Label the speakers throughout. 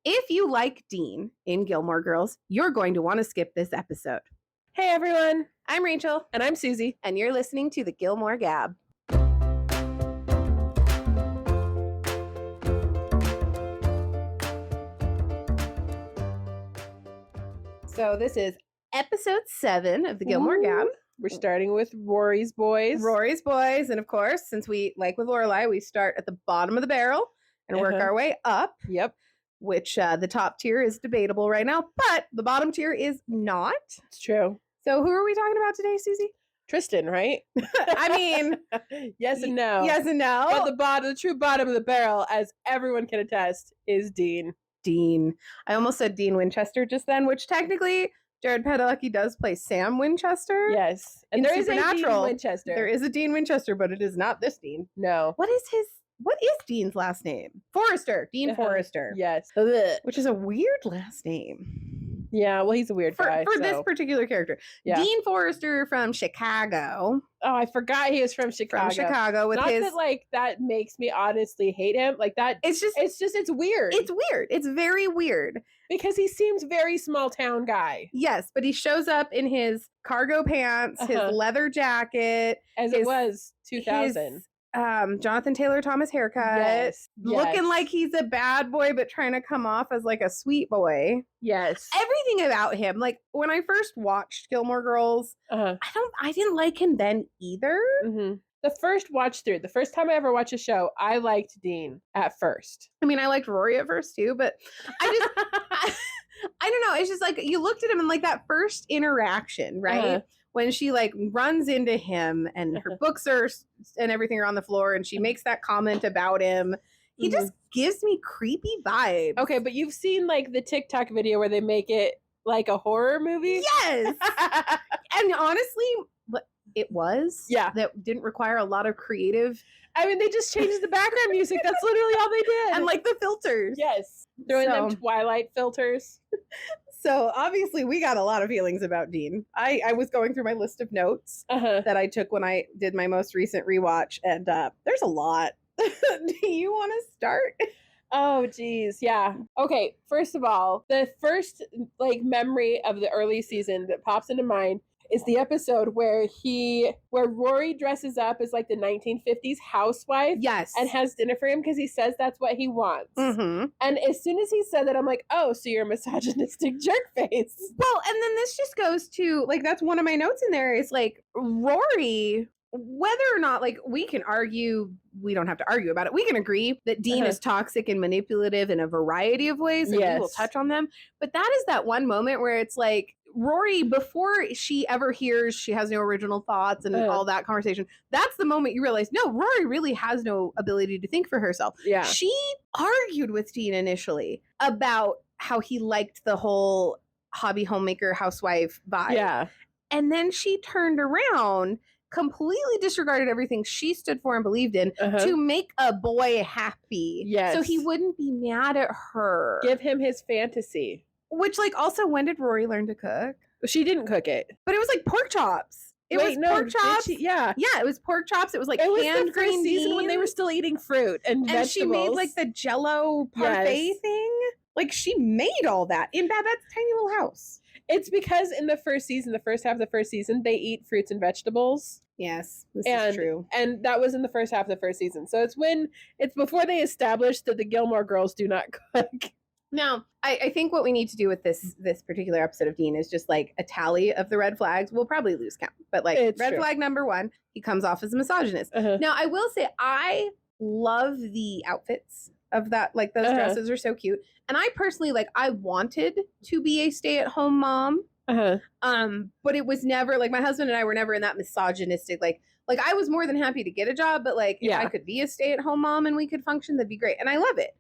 Speaker 1: If you like Dean in Gilmore Girls, you're going to want to skip this episode.
Speaker 2: Hey everyone,
Speaker 1: I'm Rachel.
Speaker 2: and I'm Susie.
Speaker 1: And you're listening to the Gilmore Gab. So this is episode 7 of the Gilmore Gab.
Speaker 2: We're starting with Rory's boys.
Speaker 1: Rory's boys. And of course, since we, like with Lorelai, we start at the bottom of the barrel and work our way up.
Speaker 2: Yep.
Speaker 1: Which the top tier is debatable right now, but the bottom tier is not.
Speaker 2: It's true.
Speaker 1: So who are we talking about today, Susie?
Speaker 2: Tristan, right?
Speaker 1: I mean,
Speaker 2: yes and no.
Speaker 1: Yes and no.
Speaker 2: But the true bottom of the barrel, as everyone can attest, is Dean.
Speaker 1: Dean. I almost said Dean Winchester just then, which technically Jared Padalecki does play Sam Winchester.
Speaker 2: Yes. And there is a Dean Winchester.
Speaker 1: There is a Dean Winchester, but it is not this Dean.
Speaker 2: No.
Speaker 1: What is Dean's last name? Forrester. Dean Forrester.
Speaker 2: Yes.
Speaker 1: Which is a weird last name.
Speaker 2: Yeah, well, he's a weird guy.
Speaker 1: For this particular character. Yeah. Dean Forrester from Chicago.
Speaker 2: Oh, I forgot he was from Chicago.
Speaker 1: From Chicago with
Speaker 2: Not that, that makes me honestly hate him. Like that. It's weird.
Speaker 1: It's weird. It's very weird.
Speaker 2: Because he seems very small town guy.
Speaker 1: Yes, but he shows up in his cargo pants, his leather jacket.
Speaker 2: It was 2000.
Speaker 1: Jonathan Taylor Thomas haircut.
Speaker 2: Yes.
Speaker 1: Looking like he's a bad boy, but trying to come off as like a sweet boy.
Speaker 2: Yes.
Speaker 1: Everything about him. Like when I first watched Gilmore Girls, I didn't like him then either.
Speaker 2: Mm-hmm. The first watch through, the first time I ever watched a show, I liked Dean at first.
Speaker 1: I mean, I liked Rory at first too, but I don't know. It's just like you looked at him and like that first interaction, right? When she like runs into him and her books and everything are on the floor and she makes that comment about him. He just gives me creepy vibes.
Speaker 2: Okay, but you've seen like the TikTok video where they make it like a horror movie?
Speaker 1: Yes. And honestly, it was.
Speaker 2: Yeah.
Speaker 1: That didn't require a lot of creative.
Speaker 2: I mean, they just changed the background music. That's literally all they did.
Speaker 1: And like the filters.
Speaker 2: Yes. Throwing them Twilight filters.
Speaker 1: So obviously we got a lot of feelings about Dean. I was going through my list of notes that I took when I did my most recent rewatch, and there's a lot. Do you want to start?
Speaker 2: Oh, geez. Yeah. Okay. First of all, the first memory of the early season that pops into mind is the episode where Rory dresses up as like the 1950s housewife.
Speaker 1: Yes.
Speaker 2: And has dinner for him because he says that's what he wants.
Speaker 1: Mm-hmm.
Speaker 2: And as soon as he said that, I'm like, oh, so you're a misogynistic jerk face.
Speaker 1: Well, and then this just goes to, like, that's one of my notes in there is like Rory, whether or not, like, we can argue, we don't have to argue about it. We can agree that Dean is toxic and manipulative in a variety of ways, and we will touch on them. But that is that one moment where it's like, Rory, before she ever hears she has no original thoughts and all that conversation, that's the moment you realize, no, Rory really has no ability to think for herself.
Speaker 2: Yeah.
Speaker 1: She argued with Dean initially about how he liked the whole hobby homemaker housewife vibe.
Speaker 2: Yeah.
Speaker 1: And then she turned around, completely disregarded everything she stood for and believed in to make a boy happy.
Speaker 2: Yes.
Speaker 1: So he wouldn't be mad at her.
Speaker 2: Give him his fantasy.
Speaker 1: Which, like, also, when did Rory learn to cook?
Speaker 2: She didn't cook it.
Speaker 1: But it was like pork chops. Pork chops.
Speaker 2: Yeah,
Speaker 1: it was pork chops. It was like
Speaker 2: it was
Speaker 1: canned
Speaker 2: the first season when they were still eating fruit and vegetables.
Speaker 1: She made like the Jell-O parfait thing. Like she made all that in Babette's tiny little house.
Speaker 2: It's because in the first season, the first half of the first season, they eat fruits and vegetables.
Speaker 1: Yes, this is true.
Speaker 2: And that was in the first half of the first season. So it's before they established that the Gilmore Girls do not cook.
Speaker 1: Now, I think what we need to do with this particular episode of Dean is just like a tally of the red flags. We'll probably lose count, but like red flag number 1, he comes off as a misogynist. Now, I will say I love the outfits of that. Like those dresses are so cute. And I personally, like, I wanted to be a stay-at-home mom. But it was never like my husband and I were never in that misogynistic, like I was more than happy to get a job, but like if I could be a stay-at-home mom and we could function, that'd be great. And I love it.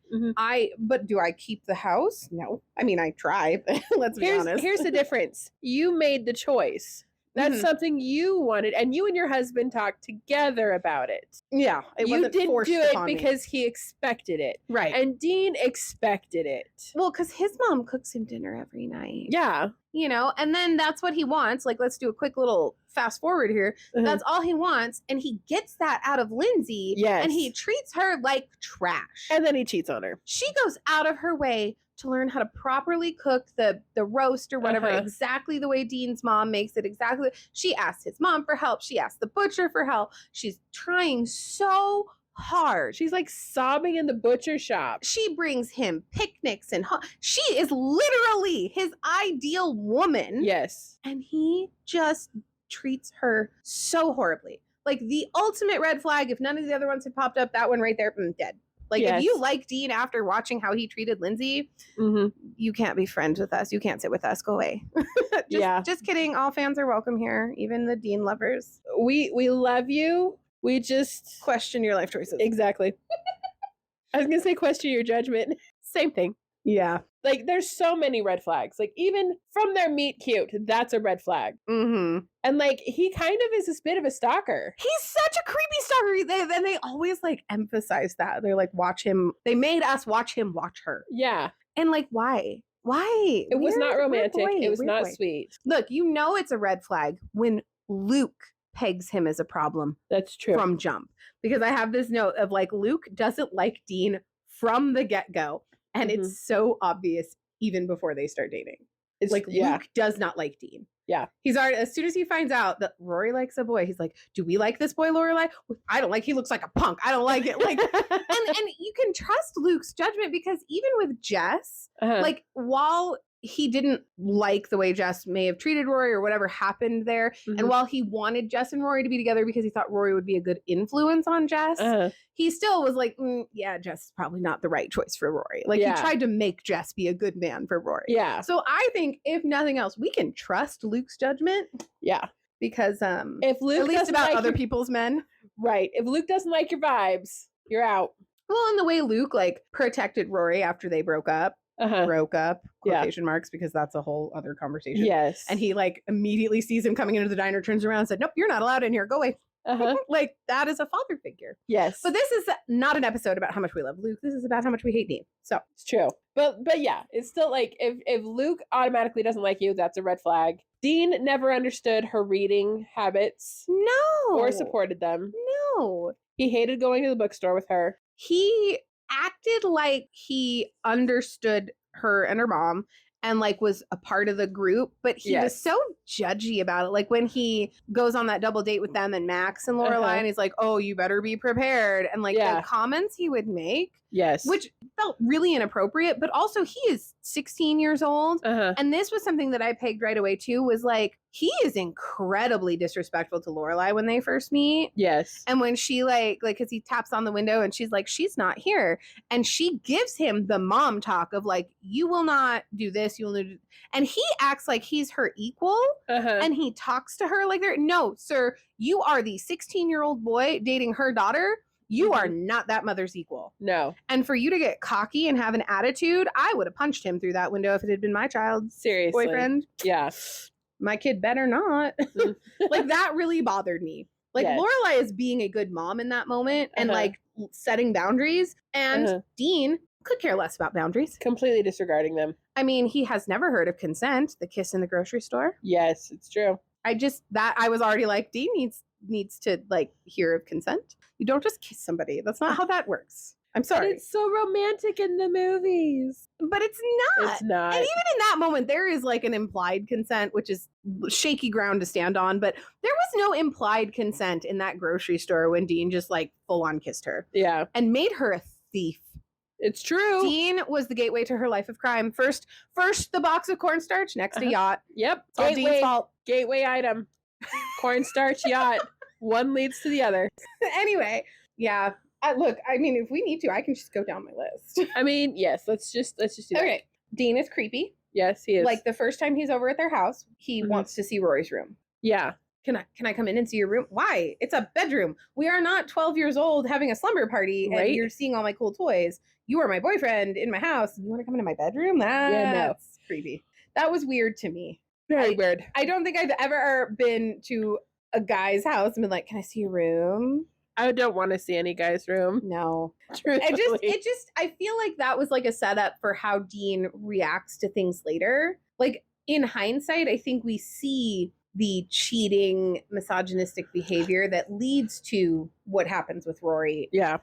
Speaker 1: But do I keep the house? No. I mean, I try, but let's be honest.
Speaker 2: Here's the difference. You made the choice. That's something you wanted, and you and your husband talked together about it.
Speaker 1: Yeah.
Speaker 2: You didn't do it because he expected it.
Speaker 1: Right.
Speaker 2: And Dean expected it.
Speaker 1: Well, because his mom cooks him dinner every night.
Speaker 2: Yeah.
Speaker 1: You know, and then that's what he wants. Like, let's do a quick little fast forward here. That's all he wants. And he gets that out of Lindsay.
Speaker 2: Yes.
Speaker 1: And he treats her like trash.
Speaker 2: And then he cheats on her.
Speaker 1: She goes out of her way to learn how to properly cook the roast or whatever exactly the way Dean's mom makes it. Exactly. She asked his mom for help. She asked the butcher for help. She's trying so hard.
Speaker 2: She's like sobbing in the butcher shop.
Speaker 1: She brings him picnics and she is literally his ideal woman.
Speaker 2: Yes.
Speaker 1: And he just treats her so horribly. Like the ultimate red flag. If none of the other ones had popped up, that one right there, dead. Like if you like Dean after watching how he treated Lindsay, you can't be friends with us. You can't sit with us. Go away. Just kidding. All fans are welcome here. Even the Dean lovers.
Speaker 2: We love you. We just
Speaker 1: question your life choices.
Speaker 2: Exactly. I was going to say question your judgment. Same thing.
Speaker 1: Yeah.
Speaker 2: Like there's so many red flags. Like even from their meet cute, that's a red flag.
Speaker 1: Mm-hmm.
Speaker 2: And like he kind of is a bit of a stalker.
Speaker 1: He's such a creepy stalker. They always like emphasize that. They're like, watch him. They made us watch him watch her.
Speaker 2: Yeah.
Speaker 1: And like, why? Why?
Speaker 2: It was not romantic. It was not sweet.
Speaker 1: Look, you know it's a red flag when Luke pegs him as a problem.
Speaker 2: That's true.
Speaker 1: From jump. Because I have this note of like, Luke doesn't like Dean from the get-go. And it's so obvious even before they start dating. It's like Luke does not like Dean.
Speaker 2: Yeah.
Speaker 1: He's already, as soon as he finds out that Rory likes a boy, he's like, do we like this boy, Lorelai? I don't like, he looks like a punk. I don't like it. Like, and you can trust Luke's judgment because even with Jess, like while he didn't like the way Jess may have treated Rory or whatever happened there, and while he wanted Jess and Rory to be together because he thought Rory would be a good influence on Jess, he still was like, yeah, Jess is probably not the right choice for Rory. Like he tried to make Jess be a good man for Rory.
Speaker 2: Yeah.
Speaker 1: So I think if nothing else, we can trust Luke's judgment.
Speaker 2: Yeah.
Speaker 1: Because
Speaker 2: if Luke
Speaker 1: at least about
Speaker 2: like
Speaker 1: other people's men.
Speaker 2: Right. If Luke doesn't like your vibes, you're out.
Speaker 1: Well, and the way Luke like protected Rory after they broke up, quotation marks, because that's a whole other conversation.
Speaker 2: Yes.
Speaker 1: And he like immediately sees him coming into the diner, turns around and said, nope, you're not allowed in here. Go away. Like that is a father figure.
Speaker 2: Yes.
Speaker 1: But this is not an episode about how much we love Luke. This is about how much we hate Dean. So
Speaker 2: it's true. But yeah, it's still like if Luke automatically doesn't like you, that's a red flag. Dean never understood her reading habits.
Speaker 1: No.
Speaker 2: Or supported them.
Speaker 1: No.
Speaker 2: He hated going to the bookstore with her.
Speaker 1: He acted like he understood her and her mom and like was a part of the group, but he was so judgy about it. Like when he goes on that double date with them and Max and Lorelai, and he's like, oh, you better be prepared. And like the comments he would make, which felt really inappropriate, but also he is 16 years old. And this was something that I pegged right away too, was like, he is incredibly disrespectful to Lorelai when they first meet.
Speaker 2: Yes.
Speaker 1: And when she like, cause he taps on the window and she's like, she's not here. And she gives him the mom talk of like, you will not do this. You will not do. And he acts like he's her equal. And he talks to her like they're, no, sir, you are the 16-year-old boy dating her daughter. You are not that mother's equal.
Speaker 2: No.
Speaker 1: And for you to get cocky and have an attitude, I would have punched him through that window if it had been my child's boyfriend.
Speaker 2: Yeah.
Speaker 1: My kid better not. Like that really bothered me. Like Lorelai is being a good mom in that moment and like setting boundaries, and Dean could care less about boundaries.
Speaker 2: Completely disregarding them.
Speaker 1: I mean, he has never heard of consent, the kiss in the grocery store.
Speaker 2: Yes, it's true.
Speaker 1: I was already like, Dean needs to like hear of consent. You don't just kiss somebody. That's not how that works. I'm sorry.
Speaker 2: But it's so romantic in the movies.
Speaker 1: But it's not.
Speaker 2: It's not.
Speaker 1: And even in that moment, there is like an implied consent, which is shaky ground to stand on. But there was no implied consent in that grocery store when Dean just like full on kissed her.
Speaker 2: Yeah.
Speaker 1: And made her a thief.
Speaker 2: It's true.
Speaker 1: Dean was the gateway to her life of crime. First the box of cornstarch, next a yacht.
Speaker 2: Yep.
Speaker 1: It's all Dean's fault.
Speaker 2: Gateway item. Cornstarch yacht. One leads to the other.
Speaker 1: Anyway, yeah. Look, I mean, if we need to, I can just go down my list.
Speaker 2: I mean, yes, let's just do that.
Speaker 1: Okay. Dean is creepy.
Speaker 2: Yes, he is.
Speaker 1: Like the first time he's over at their house, he wants to see Rory's room.
Speaker 2: Yeah.
Speaker 1: Can I come in and see your room? Why? It's a bedroom. We are not 12 years old having a slumber party and you're seeing all my cool toys. You are my boyfriend in my house. You want to come into my bedroom? That's creepy. That was weird to me.
Speaker 2: Very weird.
Speaker 1: I don't think I've ever been to a guy's house and been like, can I see your room?
Speaker 2: I don't want to see any guy's room.
Speaker 1: No. I feel like that was like a setup for how Dean reacts to things later. Like in hindsight, I think we see the cheating, misogynistic behavior that leads to what happens with Rory.
Speaker 2: Yeah.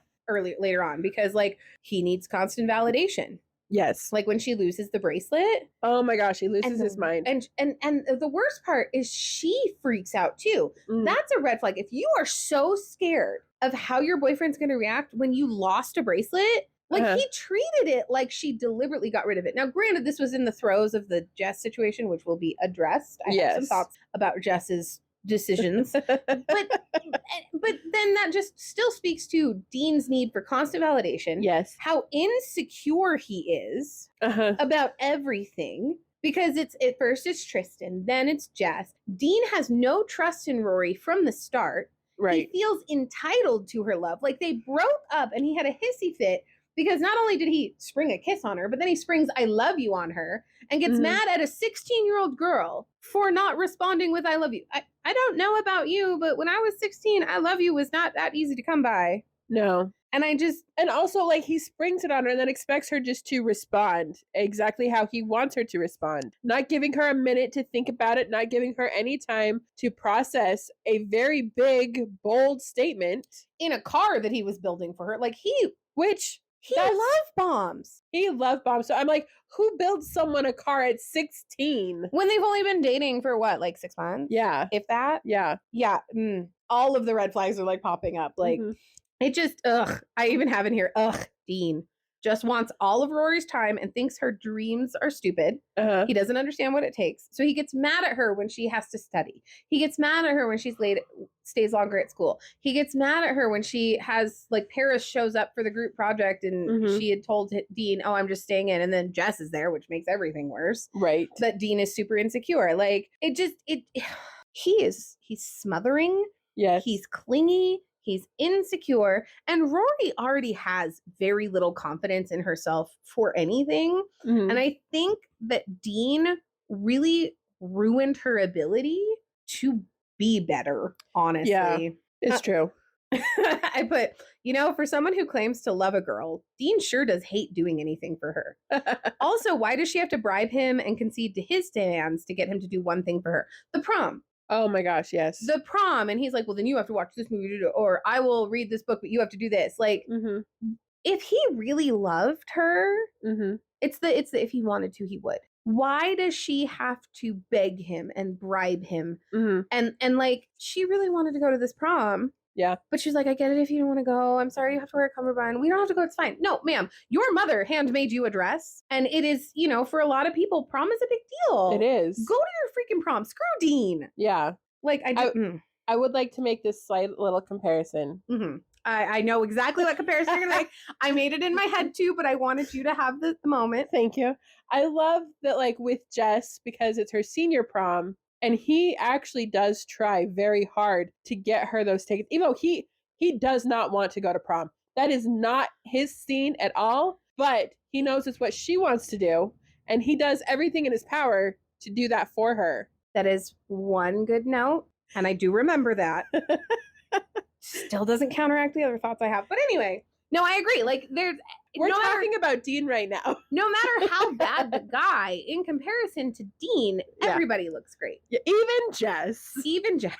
Speaker 1: Later on, because like he needs constant validation.
Speaker 2: Yes.
Speaker 1: Like when she loses the bracelet.
Speaker 2: Oh my gosh, he loses his mind.
Speaker 1: And the worst part is she freaks out too. That's a red flag. If you are so scared of how your boyfriend's going to react when you lost a bracelet, like he treated it like she deliberately got rid of it. Now, granted, this was in the throes of the Jess situation, which will be addressed. I have some thoughts about Jess's decisions, but then that just still speaks to Dean's need for constant validation.
Speaker 2: Yes,
Speaker 1: how insecure he is about everything, because it's at first it's Tristan, then it's Jess. Dean has no trust in Rory from the start.
Speaker 2: Right,
Speaker 1: he feels entitled to her love. Like they broke up and he had a hissy fit because not only did he spring a kiss on her, but then he springs I love you on her and gets mad at a 16-year-old girl for not responding with I love you. I don't know about you, but when I was 16, I love you was not that easy to come by.
Speaker 2: No.
Speaker 1: And and
Speaker 2: also like he springs it on her and then expects her just to respond exactly how he wants her to respond. Not giving her a minute to think about it, not giving her any time to process a very big, bold statement.
Speaker 1: In a car that he was building for her. Like he love bombs.
Speaker 2: He loved bombs. So I'm like, who builds someone a car at 16?
Speaker 1: When they've only been dating for what, like 6 months?
Speaker 2: Yeah.
Speaker 1: If that?
Speaker 2: Yeah.
Speaker 1: Yeah. All of the red flags are like popping up. Like it just, I even have in here, Dean just wants all of Rory's time and thinks her dreams are stupid. He doesn't understand what it takes. So he gets mad at her when she has to study. He gets mad at her when she's late, stays longer at school. He gets mad at her when she has, like, Paris shows up for the group project and she had told Dean, oh, I'm just staying in. And then Jess is there, which makes everything worse.
Speaker 2: Right.
Speaker 1: That Dean is super insecure. Like, he's smothering.
Speaker 2: Yes.
Speaker 1: He's clingy. He's insecure, and Rory already has very little confidence in herself for anything. And I think that Dean really ruined her ability to be better, honestly.
Speaker 2: Yeah, it's true.
Speaker 1: I put, for someone who claims to love a girl, Dean sure does hate doing anything for her. Also, why does she have to bribe him and concede to his demands to get him to do one thing for her? The prom.
Speaker 2: Oh my gosh, yes.
Speaker 1: The prom. And he's like, well, then you have to watch this movie, or I will read this book, but you have to do this. Like, if he really loved her, it's the if he wanted to, he would. Why does she have to beg him and bribe him? And like, she really wanted to go to this prom.
Speaker 2: Yeah.
Speaker 1: But she's like, I get it if you don't want to go. I'm sorry you have to wear a cummerbund. We don't have to go. It's fine. No, ma'am. Your mother handmade you a dress. And it is, for a lot of people, prom is a big deal.
Speaker 2: It is.
Speaker 1: Go to your freaking prom. Screw Dean.
Speaker 2: Yeah.
Speaker 1: Like,
Speaker 2: I would like to make this slight little comparison.
Speaker 1: I know exactly what comparison you're going to make. I made it in my head too, but I wanted you to have the moment.
Speaker 2: Thank you. I love that, like, with Jess, because it's her senior prom, and he actually does try very hard to get her those tickets, even though he does not want to go to prom. That is not his scene at all, but he knows it's what she wants to do, and he does everything in his power to do that for her.
Speaker 1: That is one good note, and I do remember that. Still doesn't counteract the other thoughts I have. But anyway, no, I agree. Like,
Speaker 2: we're talking about Dean right now.
Speaker 1: No matter how bad the guy, in comparison to Dean, everybody looks great.
Speaker 2: Yeah, even Jess.
Speaker 1: Even
Speaker 2: Tristan.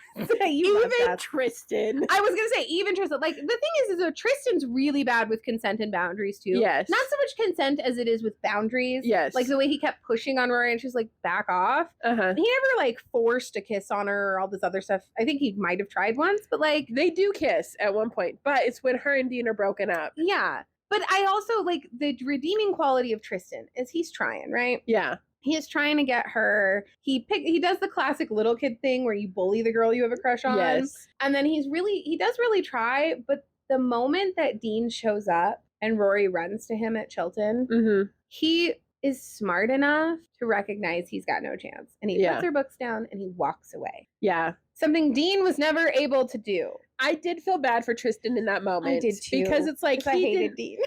Speaker 1: I was going to say, even Tristan. Like, the thing is Tristan's really bad with consent and boundaries, too.
Speaker 2: Yes.
Speaker 1: Not so much consent as it is with boundaries.
Speaker 2: Yes.
Speaker 1: Like, the way he kept pushing on Rory and she's like, back off. He never, like, forced a kiss on her or all this other stuff. I think he might have tried once, but, like...
Speaker 2: They do kiss at one point, but it's when her and Dean are broken up.
Speaker 1: Yeah. But I also, like, the redeeming quality of Tristan is he's trying, right?
Speaker 2: Yeah.
Speaker 1: He is trying to get her. He does the classic little kid thing where you bully the girl you have a crush on.
Speaker 2: Yes.
Speaker 1: And then he does really try. But the moment that Dean shows up and Rory runs to him at Chilton, he is smart enough to recognize he's got no chance. And he puts her books down and he walks away.
Speaker 2: Yeah.
Speaker 1: Something Dean was never able to do.
Speaker 2: I did feel bad for Tristan in that moment.
Speaker 1: I did too.
Speaker 2: Because it's like,
Speaker 1: I hated Dean.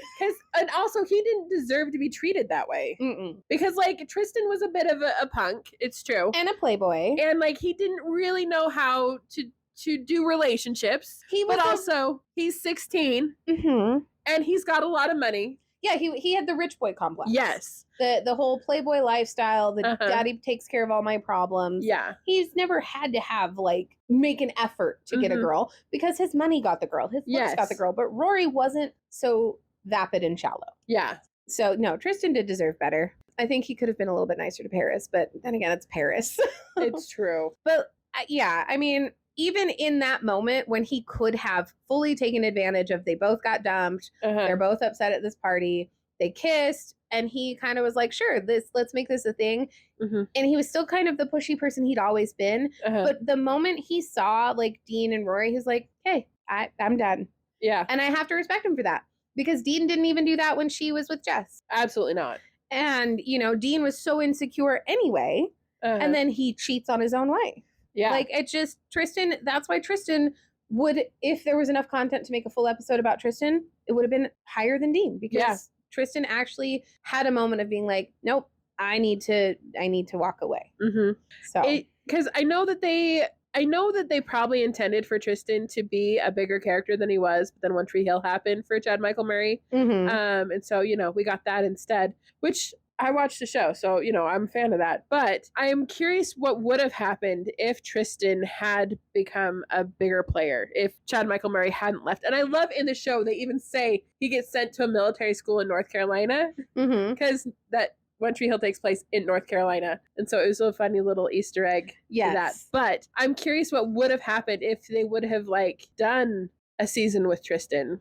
Speaker 2: And also, he didn't deserve to be treated that way. Because, like, Tristan was a bit of a punk. It's true.
Speaker 1: And a playboy.
Speaker 2: And, like, he didn't really know how to do relationships. But also, he's 16. And he's got a lot of money.
Speaker 1: Yeah, he had the rich boy complex.
Speaker 2: Yes.
Speaker 1: The whole playboy lifestyle, the daddy takes care of all my problems.
Speaker 2: Yeah.
Speaker 1: He's never had to have, like, make an effort to get a girl because his money got the girl. His looks got the girl. But Rory wasn't so vapid and shallow.
Speaker 2: Yeah.
Speaker 1: So no, Tristan did deserve better. I think he could have been a little bit nicer to Paris, but then again, it's Paris.
Speaker 2: It's true.
Speaker 1: But yeah, I mean, even in that moment when he could have fully taken advantage of, they both got dumped, they're both upset at this party, they kissed, and he kind of was like, sure, let's make this a thing. And he was still kind of the pushy person he'd always been. But the moment he saw like Dean and Rory, he's like, hey, I'm done.
Speaker 2: Yeah.
Speaker 1: And I have to respect him for that, because Dean didn't even do that when she was with Jess.
Speaker 2: Absolutely not.
Speaker 1: And, you know, Dean was so insecure anyway. And then he cheats on his own wife.
Speaker 2: Yeah.
Speaker 1: Like, it just, Tristan, that's why Tristan would, if there was enough content to make a full episode about Tristan, it would have been higher than Dean, because Tristan actually had a moment of being like, nope, I need to walk away. So,
Speaker 2: because I know that they probably intended for Tristan to be a bigger character than he was, but then One Tree Hill happened for Chad Michael Murray. And so, you know, we got that instead, which I watched the show, so, you know, I'm a fan of that. But I am curious what would have happened if Tristan had become a bigger player, if Chad Michael Murray hadn't left. And I love in the show, they even say he gets sent to a military school in North Carolina, because that One Tree Hill takes place in North Carolina. And so it was a funny little Easter egg to that. But I'm curious what would have happened if they would have, like, done a season with Tristan.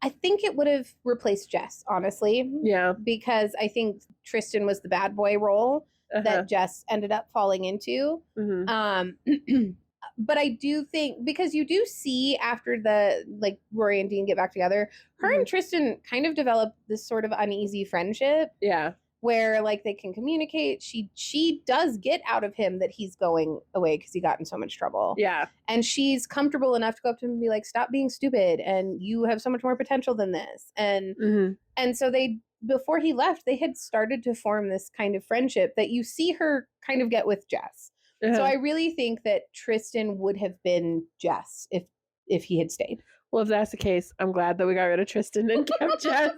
Speaker 1: I think it would have replaced Jess, honestly.
Speaker 2: Yeah.
Speaker 1: Because I think Tristan was the bad boy role that Jess ended up falling into. But I do think, because you do see after the, like, Rory and Dean get back together, her and Tristan kind of develop this sort of uneasy friendship.
Speaker 2: Yeah.
Speaker 1: Where, like, they can communicate. She does get out of him that he's going away because he got in so much trouble.
Speaker 2: Yeah.
Speaker 1: And she's comfortable enough to go up to him and be like, stop being stupid, and you have so much more potential than this. And and so they, before he left, they had started to form this kind of friendship that you see her kind of get with Jess. So I really think that Tristan would have been Jess if he had stayed.
Speaker 2: Well, if that's the case, I'm glad that we got rid of Tristan and kept Jess.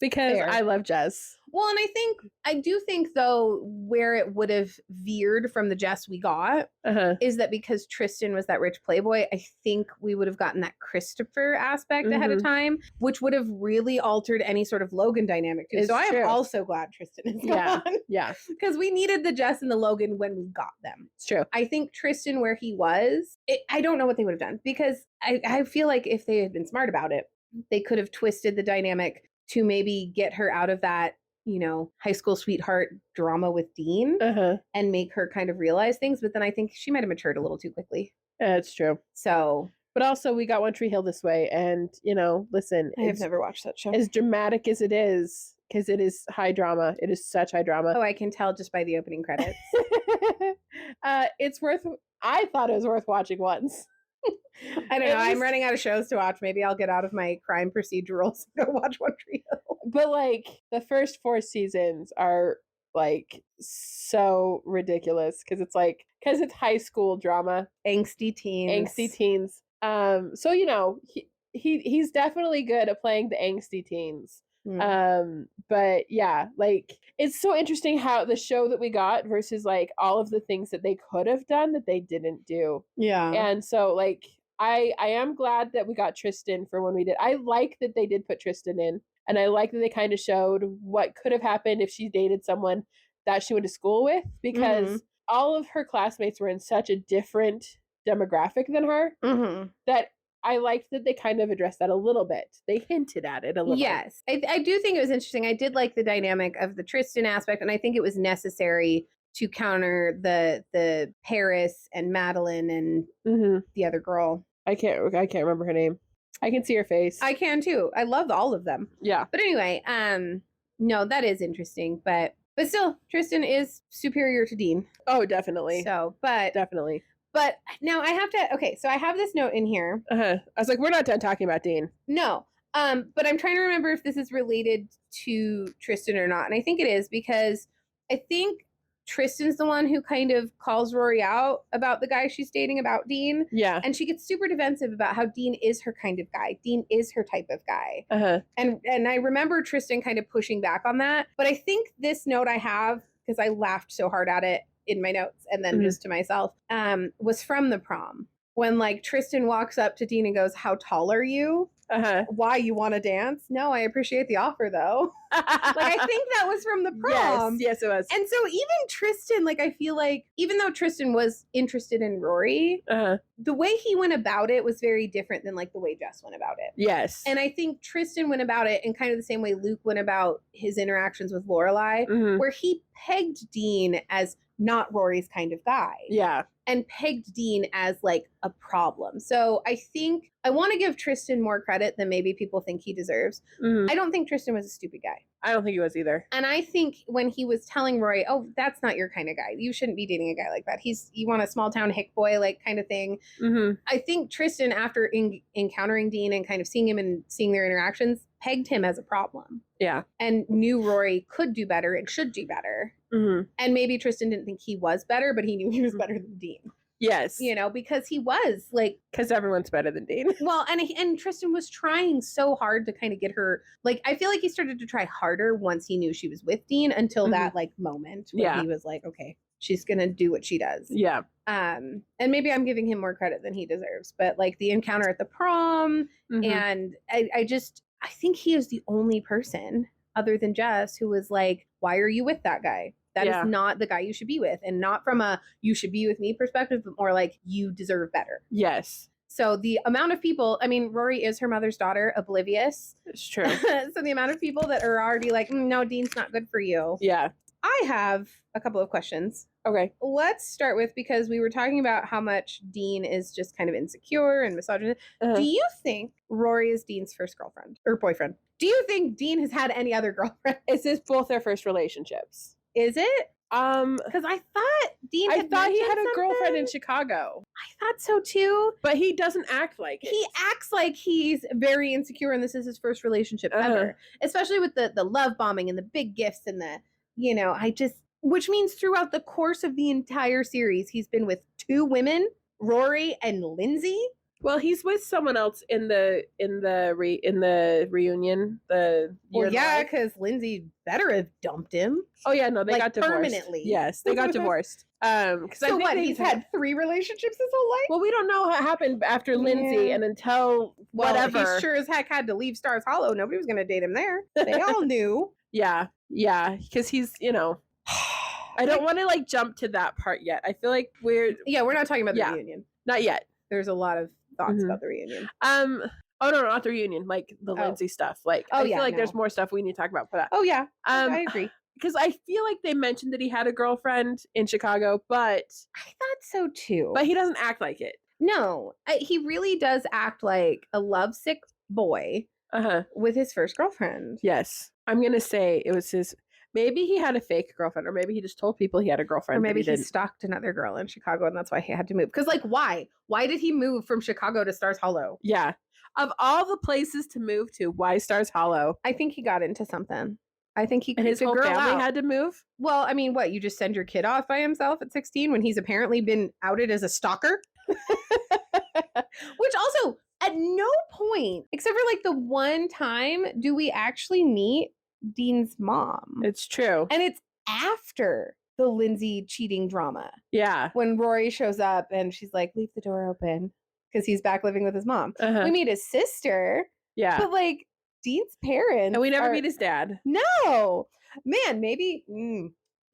Speaker 2: Because fair. I love Jess.
Speaker 1: Well, and I do think though, where it would have veered from the Jess we got is that because Tristan was that rich playboy, I think we would have gotten that Christopher aspect ahead of time, which would have really altered any sort of Logan dynamic too. So I am also glad Tristan is gone.
Speaker 2: Yeah.
Speaker 1: Because we needed the Jess and the Logan when we got them.
Speaker 2: It's true.
Speaker 1: I think Tristan, where he was, I don't know what they would have done, because I feel like if they had been smart about it, they could have twisted the dynamic to maybe get her out of that, you know, high school sweetheart drama with Dean and make her kind of realize things. But then I think she might have matured a little too quickly.
Speaker 2: Yeah, it's true.
Speaker 1: So,
Speaker 2: but also we got One Tree Hill this way. And, you know, listen,
Speaker 1: I have never watched that show.
Speaker 2: As dramatic as it is, because it is high drama. It is such high drama.
Speaker 1: Oh, I can tell just by the opening credits.
Speaker 2: I thought it was worth watching once.
Speaker 1: I don't know. I'm running out of shows to watch. Maybe I'll get out of my crime procedurals and go watch One Tree Hill.
Speaker 2: But like the first 4 seasons are like so ridiculous because it's high school drama,
Speaker 1: angsty teens.
Speaker 2: So you know he's definitely good at playing the angsty teens. But yeah, like it's so interesting how the show that we got versus like all of the things that they could have done that they didn't do.
Speaker 1: Yeah.
Speaker 2: And so like I am glad that we got Tristan for when we did. I like that they did put Tristan in, and I like that they kind of showed what could have happened if she dated someone that she went to school with, because all of her classmates were in such a different demographic than her that I liked that they kind of addressed that a little bit. They hinted at it a little.
Speaker 1: Yes. I do think it was interesting. I did like the dynamic of the Tristan aspect, and I think it was necessary to counter the Paris and Madeline and the other girl.
Speaker 2: I can't remember her name. I can see her face.
Speaker 1: I can too. I love all of them.
Speaker 2: Yeah.
Speaker 1: But anyway, no, that is interesting. But still, Tristan is superior to Dean.
Speaker 2: Oh, definitely.
Speaker 1: So, but
Speaker 2: definitely.
Speaker 1: But now I have to, okay, so I have this note in here.
Speaker 2: I was like, we're not done talking about Dean.
Speaker 1: No. But I'm trying to remember if this is related to Tristan or not. And I think it is, because I think Tristan's the one who kind of calls Rory out about the guy she's dating, about Dean.
Speaker 2: Yeah.
Speaker 1: And she gets super defensive about how Dean is her kind of guy. Dean is her type of guy. And I remember Tristan kind of pushing back on that. But I think this note I have, because I laughed so hard at it in my notes and then just to myself, was from the prom. When like Tristan walks up to Dean and goes, "How tall are you?" Why, you want to dance? No, I appreciate the offer though. Like, I think that was from the prom.
Speaker 2: Yes, it was.
Speaker 1: And so even Tristan, like, I feel like even though Tristan was interested in Rory, the way he went about it was very different than like the way Jess went about it.
Speaker 2: Yes.
Speaker 1: And I think Tristan went about it in kind of the same way Luke went about his interactions with Lorelai, where he pegged Dean as not Rory's kind of guy.
Speaker 2: Yeah.
Speaker 1: And pegged Dean as like a problem. So I think I want to give Tristan more credit than maybe people think he deserves. I don't think Tristan was a stupid guy.
Speaker 2: I don't think he was either.
Speaker 1: And I think when he was telling Rory, oh, that's not your kind of guy. You shouldn't be dating a guy like that. You want a small town hick boy, like kind of thing. I think Tristan, after encountering Dean and kind of seeing him and seeing their interactions, pegged him as a problem.
Speaker 2: Yeah.
Speaker 1: And knew Rory could do better and should do better. And maybe Tristan didn't think he was better, but he knew he was better than Dean.
Speaker 2: Yes.
Speaker 1: You know, because he was like...
Speaker 2: Because everyone's better than Dean.
Speaker 1: Well, and Tristan was trying so hard to kind of get her... Like, I feel like he started to try harder once he knew she was with Dean until that, like, moment where he was like, okay, she's going to do what she does.
Speaker 2: Yeah.
Speaker 1: And maybe I'm giving him more credit than he deserves. But, like, the encounter at the prom, and I think he is the only person other than Jess who was like, why are you with that guy? That is not the guy you should be with. And not from a you should be with me perspective, but more like you deserve better.
Speaker 2: Yes.
Speaker 1: So the amount of people, I mean, Rory is her mother's daughter, oblivious.
Speaker 2: It's true.
Speaker 1: So the amount of people that are already like, no, Dean's not good for you.
Speaker 2: Yeah.
Speaker 1: I have a couple of questions.
Speaker 2: Okay.
Speaker 1: Let's start with, because we were talking about how much Dean is just kind of insecure and misogynist. Do you think Rory is Dean's first girlfriend or boyfriend? Do you think Dean has had any other girlfriend?
Speaker 2: Is this both their first relationships?
Speaker 1: Is it? Because I thought Dean
Speaker 2: he had a girlfriend
Speaker 1: something.
Speaker 2: in Chicago.
Speaker 1: I thought so too.
Speaker 2: But he doesn't act like it.
Speaker 1: He acts like he's very insecure and this is his first relationship ever. Especially with the love bombing and the big gifts and the, you know, which means throughout the course of the entire series, he's been with two women, Rory and Lindsay.
Speaker 2: Well, he's with someone else in the reunion.
Speaker 1: Because Lindsay better have dumped him.
Speaker 2: Oh yeah, no, they got divorced
Speaker 1: permanently.
Speaker 2: Yes, they got divorced.
Speaker 1: So what? He's had 3 relationships his whole life.
Speaker 2: Well, we don't know what happened after Lindsay and until whatever.
Speaker 1: He sure as heck had to leave Stars Hollow. Nobody was going to date him there. They all knew.
Speaker 2: Yeah, because he's, you know. I don't want to like jump to that part yet. I feel like we're
Speaker 1: not talking about the reunion.
Speaker 2: Not yet.
Speaker 1: There's a lot of thoughts about the reunion.
Speaker 2: Oh no, not the reunion. Like the Lindsay stuff. Like I feel like there's more stuff we need to talk about for that.
Speaker 1: Oh yeah. I agree.
Speaker 2: Because I feel like they mentioned that he had a girlfriend in Chicago, but
Speaker 1: I thought so too.
Speaker 2: But he doesn't act like it.
Speaker 1: No, he really does act like a lovesick boy. With his first girlfriend.
Speaker 2: Yes, I'm gonna say it was his. Maybe he had a fake girlfriend, or maybe he just told people he had a girlfriend.
Speaker 1: Or maybe he stalked another girl in Chicago, and that's why he had to move. Because, like, why? Why did he move from Chicago to Stars Hollow?
Speaker 2: Yeah. Of all the places to move to, why Stars Hollow?
Speaker 1: I think he got into something. I think he
Speaker 2: and his whole family had to move?
Speaker 1: Well, I mean, what? You just send your kid off by himself at 16 when he's apparently been outed as a stalker? Which also, at no point, except for, like, the one time, do we actually meet Dean's mom.
Speaker 2: It's true.
Speaker 1: And it's after the Lindsay cheating drama.
Speaker 2: Yeah.
Speaker 1: When Rory shows up and she's like, leave the door open because he's back living with his mom. We meet his sister.
Speaker 2: Yeah.
Speaker 1: But like Dean's parents.
Speaker 2: And we never meet his dad.
Speaker 1: No. Man, maybe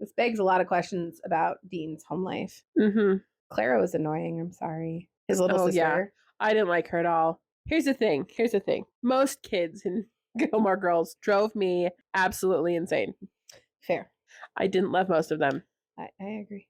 Speaker 1: this begs a lot of questions about Dean's home life. Clara was annoying. I'm sorry. His little sister. Yeah.
Speaker 2: I didn't like her at all. Here's the thing. Most kids in Gilmore Girls drove me absolutely insane.
Speaker 1: Fair.
Speaker 2: I didn't love most of them.
Speaker 1: I agree.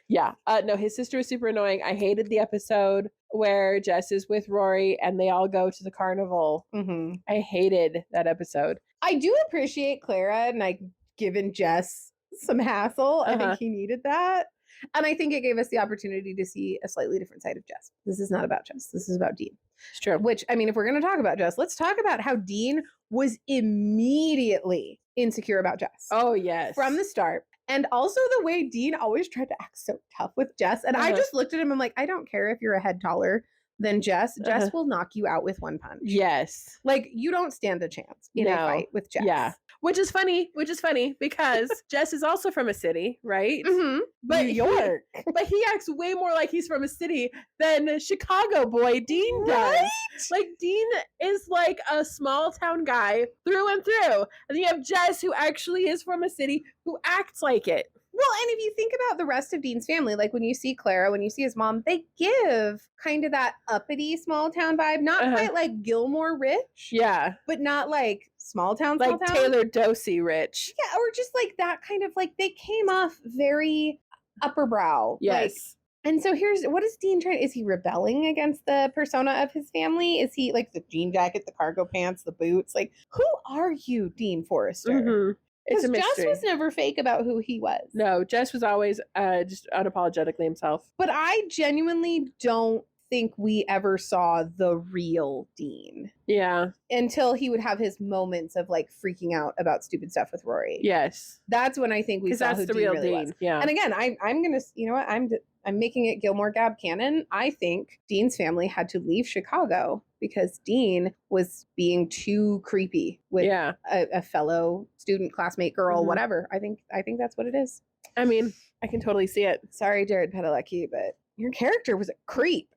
Speaker 2: Yeah. No, his sister was super annoying. I hated the episode where Jess is with Rory and they all go to the carnival. I hated that episode.
Speaker 1: I do appreciate Clara and like giving Jess some hassle. I think he needed that. And I think it gave us the opportunity to see a slightly different side of Jess. This is not about Jess. This is about Dean.
Speaker 2: It's true.
Speaker 1: Which, I mean, if we're going to talk about Jess, let's talk about how Dean was immediately insecure about Jess.
Speaker 2: Oh, yes.
Speaker 1: From the start. And also the way Dean always tried to act so tough with Jess. And I just looked at him. I'm like, I don't care if you're a head taller than Jess. Jess will knock you out with one punch.
Speaker 2: Yes.
Speaker 1: Like, you don't stand a chance in a fight with Jess.
Speaker 2: Yeah. Which is funny because Jess is also from a city, right?
Speaker 1: Mm-hmm.
Speaker 2: But
Speaker 3: New York.
Speaker 2: But he acts way more like he's from a city than Chicago boy Dean does.
Speaker 1: Right?
Speaker 2: Like Dean is like a small town guy through and through. And then you have Jess who actually is from a city who acts like it.
Speaker 1: Well, and if you think about the rest of Dean's family, like when you see Clara, when you see his mom, they give kind of that uppity small town vibe. Not quite like Gilmore rich.
Speaker 2: Yeah.
Speaker 1: But not like small town.
Speaker 2: Like Taylor Dosey rich.
Speaker 1: Yeah, or just like that kind of like they came off very upper brow.
Speaker 2: Yes.
Speaker 1: Like, and so what is Dean trying? Is he rebelling against the persona of his family? Is he like the jean jacket, the cargo pants, the boots? Like, who are you, Dean Forrester?
Speaker 2: Mm-hmm. It's a mystery.
Speaker 1: Jess was never fake about who he was.
Speaker 2: No, Jess was always just unapologetically himself.
Speaker 1: But I genuinely don't think we ever saw the real Dean.
Speaker 2: Yeah.
Speaker 1: Until he would have his moments of like freaking out about stupid stuff with Rory.
Speaker 2: Yes.
Speaker 1: That's when I think we saw who
Speaker 2: the
Speaker 1: Dean
Speaker 2: real
Speaker 1: really
Speaker 2: Dean.
Speaker 1: was.
Speaker 2: Yeah.
Speaker 1: And again, I'm gonna, you know what? I'm making it Gilmore Gab canon. I think Dean's family had to leave Chicago because Dean was being too creepy with a fellow student, classmate, girl, whatever. I think that's what it is.
Speaker 2: I mean, I can totally see it.
Speaker 1: Sorry, Jared Padalecki, but your character was a creep.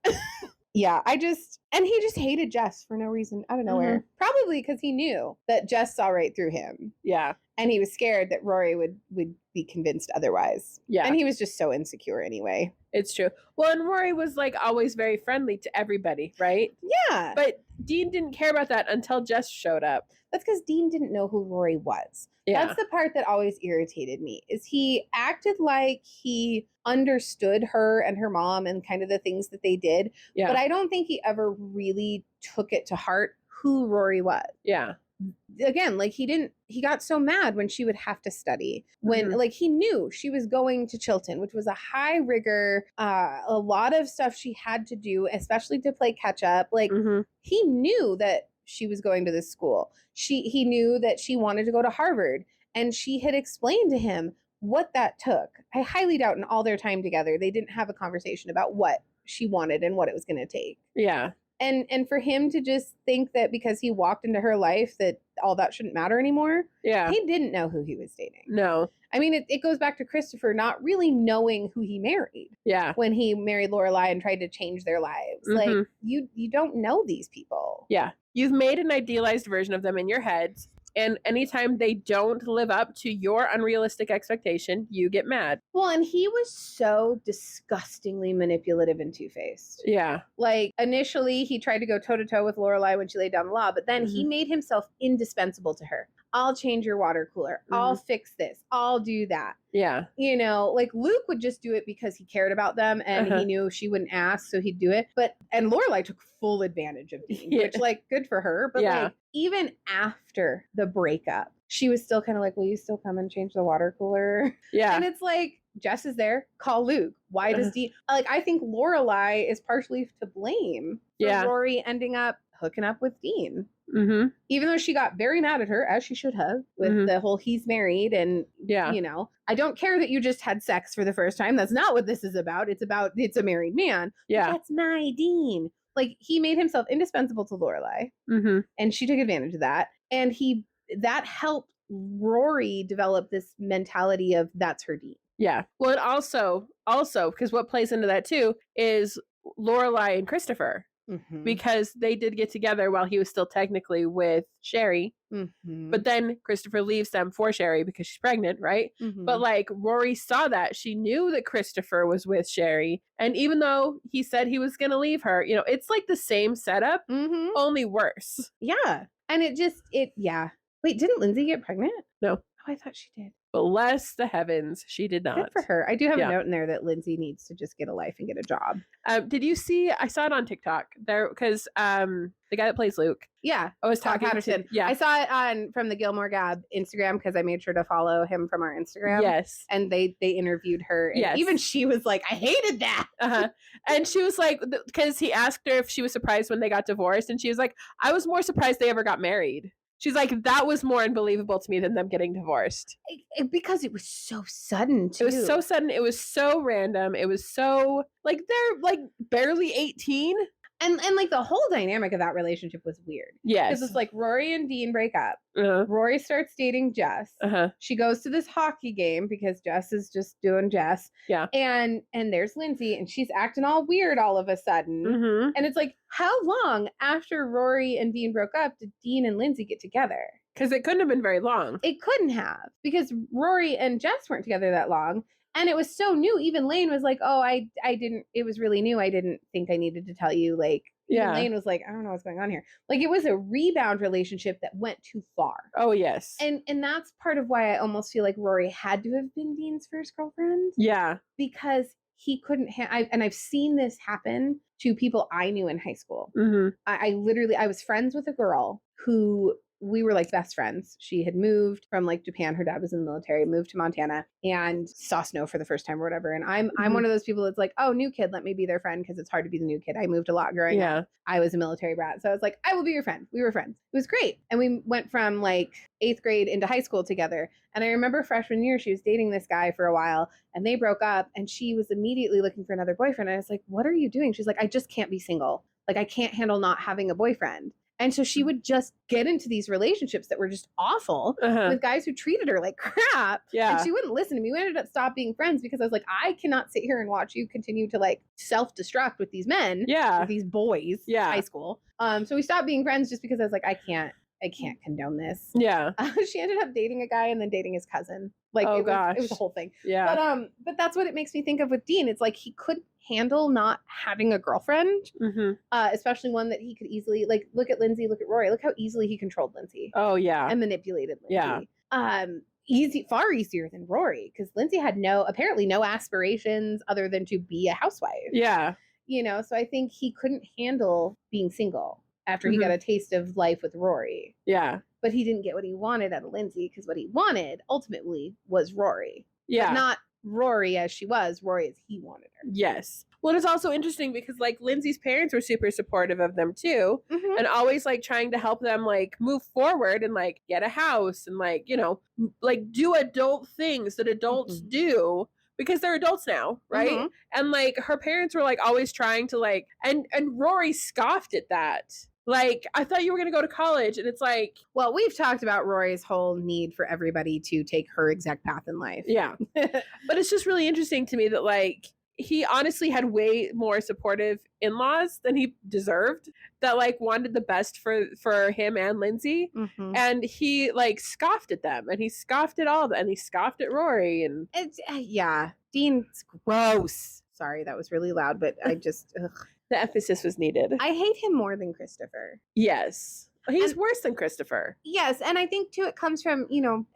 Speaker 1: Yeah, and he just hated Jess for no reason out of nowhere. Probably because he knew that Jess saw right through him.
Speaker 2: Yeah.
Speaker 1: And he was scared that Rory would be convinced otherwise.
Speaker 2: Yeah.
Speaker 1: And he was just so insecure anyway.
Speaker 2: It's true. Well, and Rory was like always very friendly to everybody, right?
Speaker 1: Yeah.
Speaker 2: But Dean didn't care about that until Jess showed up.
Speaker 1: That's because Dean didn't know who Rory was.
Speaker 2: Yeah.
Speaker 1: That's the part that always irritated me, is he acted like he understood her and her mom and kind of the things that they did.
Speaker 2: Yeah.
Speaker 1: But I don't think he ever really took it to heart who Rory was.
Speaker 2: Yeah.
Speaker 1: Again, like he got so mad when she would have to study, when like he knew she was going to Chilton, which was a high rigor, a lot of stuff she had to do, especially to play catch up. Like he knew that she was going to this school. He knew that she wanted to go to Harvard, and she had explained to him what that took. I highly doubt in all their time together, they didn't have a conversation about what she wanted and what it was going to take.
Speaker 2: Yeah.
Speaker 1: And for him to just think that because he walked into her life that all that shouldn't matter anymore.
Speaker 2: Yeah.
Speaker 1: He didn't know who he was dating.
Speaker 2: No.
Speaker 1: I mean, it goes back to Christopher not really knowing who he married.
Speaker 2: Yeah.
Speaker 1: When he married Lorelai and tried to change their lives. Like, you don't know these people.
Speaker 2: Yeah. You've made an idealized version of them in your heads. And anytime they don't live up to your unrealistic expectation, you get mad.
Speaker 1: Well, and he was so disgustingly manipulative and two-faced.
Speaker 2: Yeah.
Speaker 1: Like, initially, he tried to go toe-to-toe with Lorelai when she laid down the law, but then he made himself indispensable to her. I'll change your water cooler. I'll fix this. I'll do that.
Speaker 2: Yeah.
Speaker 1: You know, like Luke would just do it because he cared about them and he knew she wouldn't ask, so he'd do it. And Lorelai took full advantage of Dean, which, like, good for her. But like, even after the breakup, she was still kind of like, will you still come and change the water cooler?
Speaker 2: Yeah.
Speaker 1: And it's like, Jess is there. Call Luke. Why does Dean? Like, I think Lorelai is partially to blame for Rory ending up hooking up with Dean. Even though she got very mad at her, as she should have, with the whole he's married and, you know, I don't care that you just had sex for the first time. That's not what this is about. It's a married man.
Speaker 2: Yeah.
Speaker 1: But that's my Dean. Like, he made himself indispensable to Lorelai. And she took advantage of that. And that helped Rory develop this mentality of that's her Dean.
Speaker 2: Yeah. Well, and also, because what plays into that too is Lorelai and Christopher. Because they did get together while he was still technically with Sherry. But then Christopher leaves them for Sherry because she's pregnant, right? But like Rory saw that. She knew that Christopher was with Sherry. And even though he said he was going to leave her, you know, it's like the same setup, only worse.
Speaker 1: Yeah. And yeah. Wait, didn't Lindsay get pregnant?
Speaker 2: No.
Speaker 1: Oh, I thought she did.
Speaker 2: Bless the heavens, she did not.
Speaker 1: Good for her. I do have a note in there that Lindsay needs to just get a life and get a job.
Speaker 2: Did you see? I saw it on TikTok there because the guy that plays Luke.
Speaker 1: Yeah,
Speaker 2: I was talking to.
Speaker 1: Yeah, I saw it from the Gilmore Gab Instagram because I made sure to follow him from our Instagram.
Speaker 2: Yes,
Speaker 1: and they interviewed her. And even she was like, "I hated that."
Speaker 2: And she was like, because he asked her if she was surprised when they got divorced, and she was like, "I was more surprised they ever got married." She's like, that was more unbelievable to me than them getting divorced.
Speaker 1: Because it was so sudden, too.
Speaker 2: It was so sudden. It was so random. It was so, like, they're, like, barely 18.
Speaker 1: And like the whole dynamic of that relationship was weird.
Speaker 2: Yes.
Speaker 1: Because it's like Rory and Dean break up. Rory starts dating Jess. She goes to this hockey game because Jess is just doing Jess.
Speaker 2: Yeah.
Speaker 1: And there's Lindsay, and she's acting all weird all of a sudden. And it's like, how long after Rory and Dean broke up did Dean and Lindsay get together?
Speaker 2: Because it couldn't have been very long.
Speaker 1: It couldn't have, because Rory and Jess weren't together that long. And it was so new. Even Lane was like, oh, I didn't, it was really new. I didn't think I needed to tell you. Like, even Lane was like, I don't know what's going on here. Like, it was a rebound relationship that went too far.
Speaker 2: Oh, yes.
Speaker 1: And that's part of why I almost feel like Rory had to have been Dean's first girlfriend.
Speaker 2: Yeah.
Speaker 1: Because he couldn't, and I've seen this happen to people I knew in high school. I literally, I was friends with a girl who, we were like best friends. She had moved from like Japan. Her dad was in the military, moved to Montana, and saw snow for the first time or whatever. And I'm one of those people that's like, oh, new kid, let me be their friend, because it's hard to be the new kid. I moved a lot growing up. I was a military brat. So I was like, I will be your friend. We were friends. It was great. And we went from like 8th grade into high school together. And I remember freshman year, she was dating this guy for a while, and they broke up, and she was immediately looking for another boyfriend. And I was like, what are you doing? She's like, I just can't be single. Like, I can't handle not having a boyfriend. And so she would just get into these relationships that were just awful with guys who treated her like crap. And she wouldn't listen to me. We ended up stopping being friends because I was like, I cannot sit here and watch you continue to like self-destruct with these men, with these boys, high school. So we stopped being friends just because I was like, I can't condone this. She ended up dating a guy and then dating his cousin. Like, it was a whole thing. But that's what it makes me think of with Dean. It's like, he couldn't handle not having a girlfriend, especially one that he could easily, like, look at Lindsay, look at Rory, look how easily he controlled Lindsay. And manipulated Lindsay. Far easier than Rory, because Lindsay had apparently no aspirations other than to be a housewife. You know, so I think he couldn't handle being single after he got a taste of life with Rory. But he didn't get what he wanted out of Lindsay, because what he wanted ultimately was Rory. But not Rory as she was, Rory as he wanted her.
Speaker 2: Well, it's also interesting because like Lindsay's parents were super supportive of them too, and always like trying to help them like move forward and like get a house and like, you know, like do adult things that adults do, because they're adults now, right? And like her parents were like always trying to like, and Rory scoffed at that. Like, I thought you were going to go to college. And it's like,
Speaker 1: well, we've talked about Rory's whole need for everybody to take her exact path in life.
Speaker 2: But it's just really interesting to me that like, he honestly had way more supportive in-laws than he deserved, that like wanted the best for him and Lindsay. And he like scoffed at them, and he scoffed at all of them, and he scoffed at Rory. And
Speaker 1: it's, Dean's gross. Sorry, that was really loud, but I just,
Speaker 2: the emphasis was needed.
Speaker 1: I hate him more than Christopher.
Speaker 2: Yes. He's worse than Christopher.
Speaker 1: Yes. And I think too, it comes from, you know,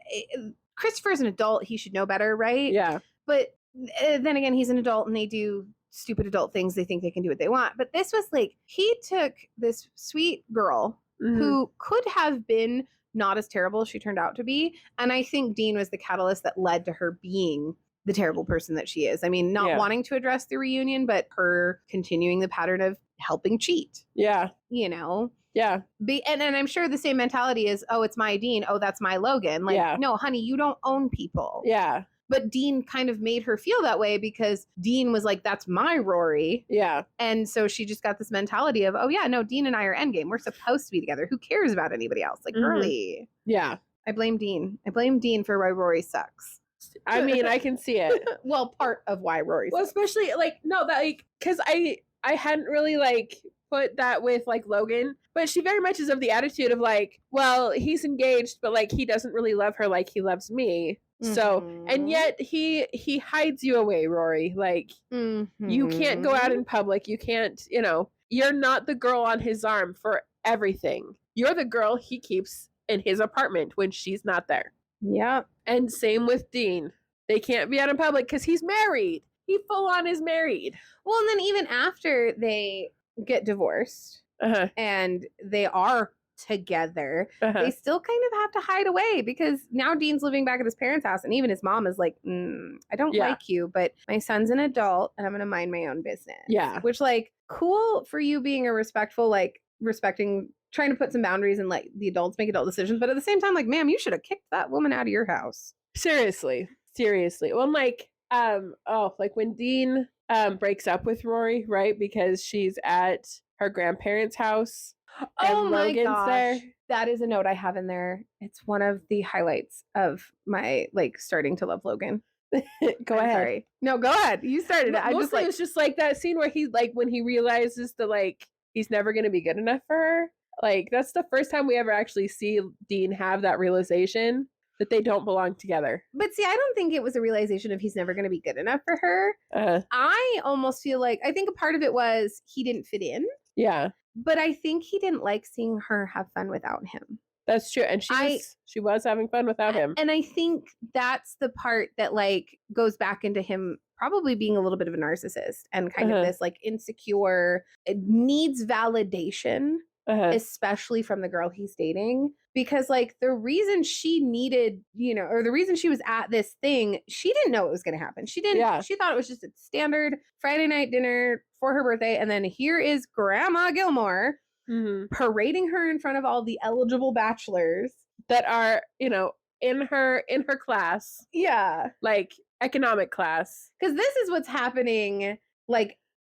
Speaker 1: Christopher's an adult. He should know better, right? But then again, he's an adult, and they do stupid adult things. They think they can do what they want. But this was like, he took this sweet girl who could have been not as terrible as she turned out to be. And I think Dean was the catalyst that led to her being the terrible person that she is. I mean, not wanting to address the reunion, but her continuing the pattern of helping cheat. You know? And I'm sure the same mentality is, oh, it's my Dean. Oh, that's my Logan. Like, no, honey, you don't own people. But Dean kind of made her feel that way, because Dean was like, that's my Rory. And so she just got this mentality of, oh yeah, no, Dean and I are endgame. We're supposed to be together. Who cares about anybody else? Like, girly. I blame Dean. I blame Dean for why Rory sucks.
Speaker 2: I mean, I can see it.
Speaker 1: Well, part of why Rory sucks.
Speaker 2: Well, especially like, no, that like, because I hadn't really like put that with like Logan, but she very much is of the attitude of like, well, he's engaged, but like he doesn't really love her like he loves me. So, and yet he hides you away, Rory. Like, you can't go out in public. You can't, you know, you're not the girl on his arm for everything. You're the girl he keeps in his apartment when she's not there. And same with Dean. They can't be out in public because he's married. He full on is married.
Speaker 1: Well, and then even after they get divorced and they are together, they still kind of have to hide away, because now Dean's living back at his parents' house, and even his mom is like, I don't like you, but my son's an adult and I'm gonna mind my own business. Which, like, cool for you being a respectful, like, respecting, trying to put some boundaries and let the adults make adult decisions, but at the same time, like, ma'am, you should have kicked that woman out of your house.
Speaker 2: Seriously. Well, I'm like, like when Dean breaks up with Rory, right? Because she's at her grandparents' house. And Logan's
Speaker 1: my gosh.
Speaker 2: there.
Speaker 1: That is a note I have in there. It's one of the highlights of my starting to love Logan.
Speaker 2: Go ahead.
Speaker 1: Sorry. No, go ahead. You started it.
Speaker 2: Mostly it was just like that scene where he when he realizes that he's never going to be good enough for her. That's the first time we ever actually see Dean have that realization that they don't belong together.
Speaker 1: But see, I don't think it was a realization of he's never going to be good enough for her. I almost feel I think a part of it was he didn't fit in.
Speaker 2: Yeah.
Speaker 1: But I think he didn't like seeing her have fun without him.
Speaker 2: That's true. And she was having fun without him.
Speaker 1: And I think that's the part that goes back into him probably being a little bit of a narcissist and kind of this insecure, needs validation, especially from the girl he's dating. Because the reason she needed, or the reason she was at this thing, she didn't know it was going to happen. She didn't, she thought it was just a standard Friday night dinner for her birthday. And then here is Grandma Gilmore parading her in front of all the eligible bachelors
Speaker 2: that are, in her class.
Speaker 1: Yeah.
Speaker 2: Economic class.
Speaker 1: Because this is what's happening,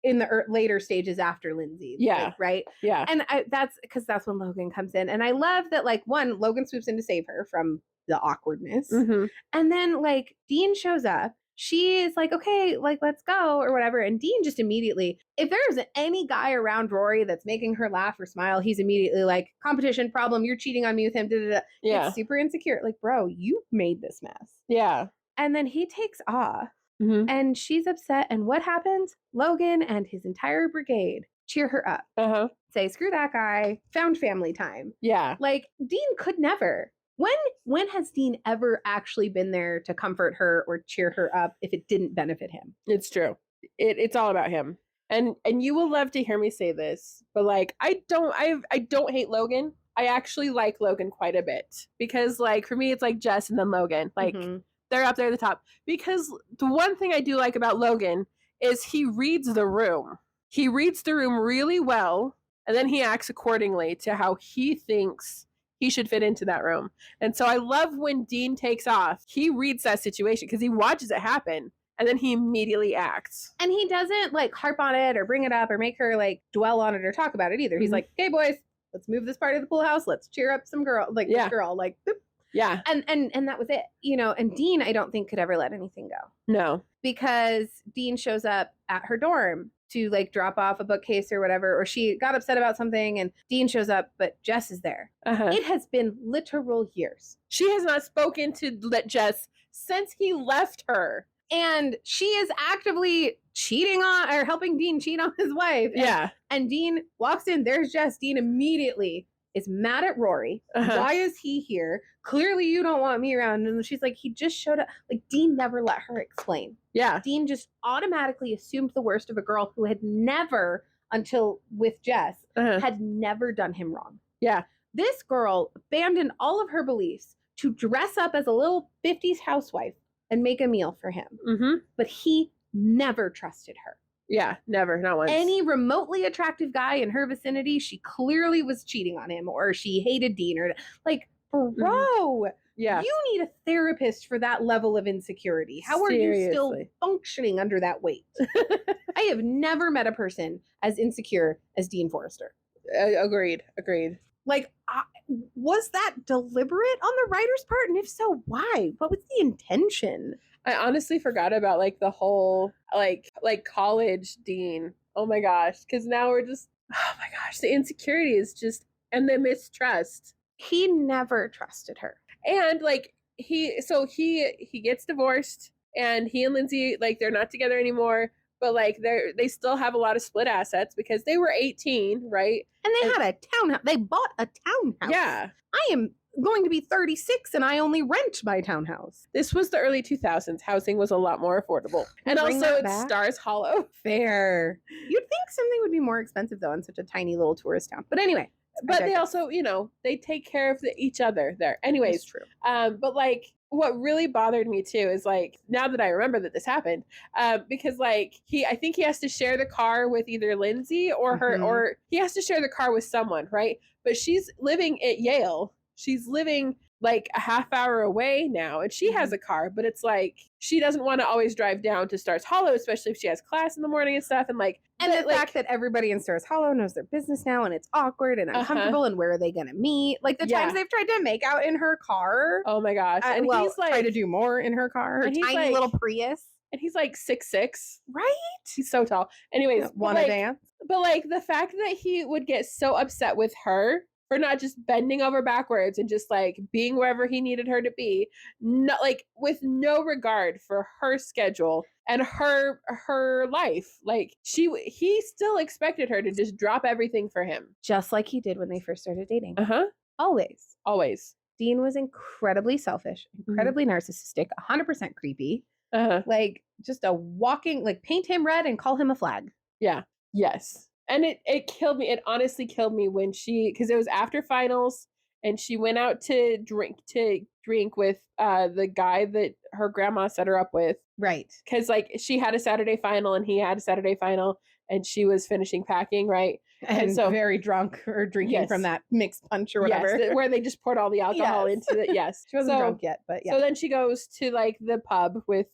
Speaker 1: in the later stages after Lindsay.
Speaker 2: Yeah.
Speaker 1: Right?
Speaker 2: Yeah.
Speaker 1: And that's when Logan comes in. And I love that, one, Logan swoops in to save her from the awkwardness.
Speaker 2: Mm-hmm.
Speaker 1: And then, Dean shows up. She is okay, let's go or whatever. And Dean just immediately, if there's any guy around Rory that's making her laugh or smile, he's immediately competition problem. You're cheating on me with him.
Speaker 2: Yeah.
Speaker 1: It's super insecure. Bro, you made this mess.
Speaker 2: Yeah.
Speaker 1: And then he takes off. Mm-hmm. And she's upset. And what happens? Logan and his entire brigade cheer her up.
Speaker 2: Uh-huh.
Speaker 1: Say, screw that guy. Found family time.
Speaker 2: Yeah.
Speaker 1: Dean could never. When has Dean ever actually been there to comfort her or cheer her up if it didn't benefit him?
Speaker 2: It's true. It's all about him. And you will love to hear me say this, but I don't hate Logan. I actually like Logan quite a bit because for me it's Jess and then Logan. They're up there at the top. Because the one thing I do like about Logan is he reads the room. He reads the room really well, and then he acts accordingly to how he thinks he should fit into that room. And so I love when Dean takes off. He reads that situation because he watches it happen, and then he immediately acts.
Speaker 1: And he doesn't harp on it or bring it up or make her dwell on it or talk about it either. He's hey boys, let's move this part of the pool house. Let's cheer up some girl, this girl, boop.
Speaker 2: Yeah.
Speaker 1: And that was it, and Dean, I don't think could ever let anything go.
Speaker 2: No.
Speaker 1: Because Dean shows up at her dorm to drop off a bookcase or whatever, or she got upset about something and Dean shows up, but Jess is there. Uh-huh. It has been literal years.
Speaker 2: She has not spoken to Jess since he left her.
Speaker 1: And she is actively cheating on or helping Dean cheat on his wife. And Dean walks in, there's Jess. Dean immediately is mad at Rory. Uh-huh. Why is he here? Clearly you don't want me around. And she's he just showed up. Dean never let her explain.
Speaker 2: Yeah.
Speaker 1: Dean just automatically assumed the worst of a girl who had never, until with Jess, had never done him wrong.
Speaker 2: Yeah.
Speaker 1: This girl abandoned all of her beliefs to dress up as a little 50s housewife and make a meal for him.
Speaker 2: Mm-hmm.
Speaker 1: But he never trusted her.
Speaker 2: Yeah, never, not once.
Speaker 1: Any remotely attractive guy in her vicinity, she clearly was cheating on him or she hated Dean or bro,
Speaker 2: yeah.
Speaker 1: You need a therapist for that level of insecurity. How are you still functioning under that weight? I have never met a person as insecure as Dean Forrester.
Speaker 2: Agreed.
Speaker 1: Was that deliberate on the writer's part? And if so, why? What was the intention?
Speaker 2: I honestly forgot about the whole college Dean. Oh my gosh. Because now we're just, oh my gosh, the insecurity is just, and the mistrust.
Speaker 1: He never trusted her.
Speaker 2: And he gets divorced and he and Lindsay, they're not together anymore, but they still have a lot of split assets because they were 18, right?
Speaker 1: And they had a townhouse. They bought a townhouse.
Speaker 2: Yeah.
Speaker 1: I am going to be 36 and I only rent my townhouse.
Speaker 2: This was the early 2000s. Housing was a lot more affordable. And also it's Stars Hollow.
Speaker 1: Fair. You'd think something would be more expensive though in such a tiny little tourist town. But anyway.
Speaker 2: But they also, they take care of each other there. Anyways.
Speaker 1: That's true.
Speaker 2: But what really bothered me too is now that I remember that this happened, because I think he has to share the car with either Lindsay or her, or he has to share the car with someone, right? But she's living at Yale. She's living like a half hour away now, and she has a car, but it's like she doesn't want to always drive down to Stars Hollow, especially if she has class in the morning and stuff. And like,
Speaker 1: and the fact that everybody in Stars Hollow knows their business now, and it's awkward and uncomfortable, and where are they going to meet? Like the times they've tried to make out in her car.
Speaker 2: Oh my gosh! And
Speaker 1: he's like, try to do more in her car, her tiny little Prius.
Speaker 2: And he's like 6'6",
Speaker 1: right?
Speaker 2: He's so tall. Anyways,
Speaker 1: wanna dance?
Speaker 2: But like the fact that he would get so upset with her for not just bending over backwards and just like being wherever he needed her to be, not like with no regard for her schedule and her life. Like he still expected her to just drop everything for him,
Speaker 1: just like he did when they first started dating.
Speaker 2: Always.
Speaker 1: Dean was incredibly selfish, incredibly narcissistic, 100% creepy. Like just a walking, like paint him red and call him a flag.
Speaker 2: Yeah. Yes. And it killed me. It honestly killed me when because it was after finals and she went out to drink with the guy that her grandma set her up with.
Speaker 1: Right.
Speaker 2: Because like she had a Saturday final and he had a Saturday final and she was finishing packing, right?
Speaker 1: And so very drunk or drinking from that mixed punch or whatever.
Speaker 2: Yes, where they just poured all the alcohol into it. Yes.
Speaker 1: She wasn't drunk yet, but yeah.
Speaker 2: So then she goes to like the pub with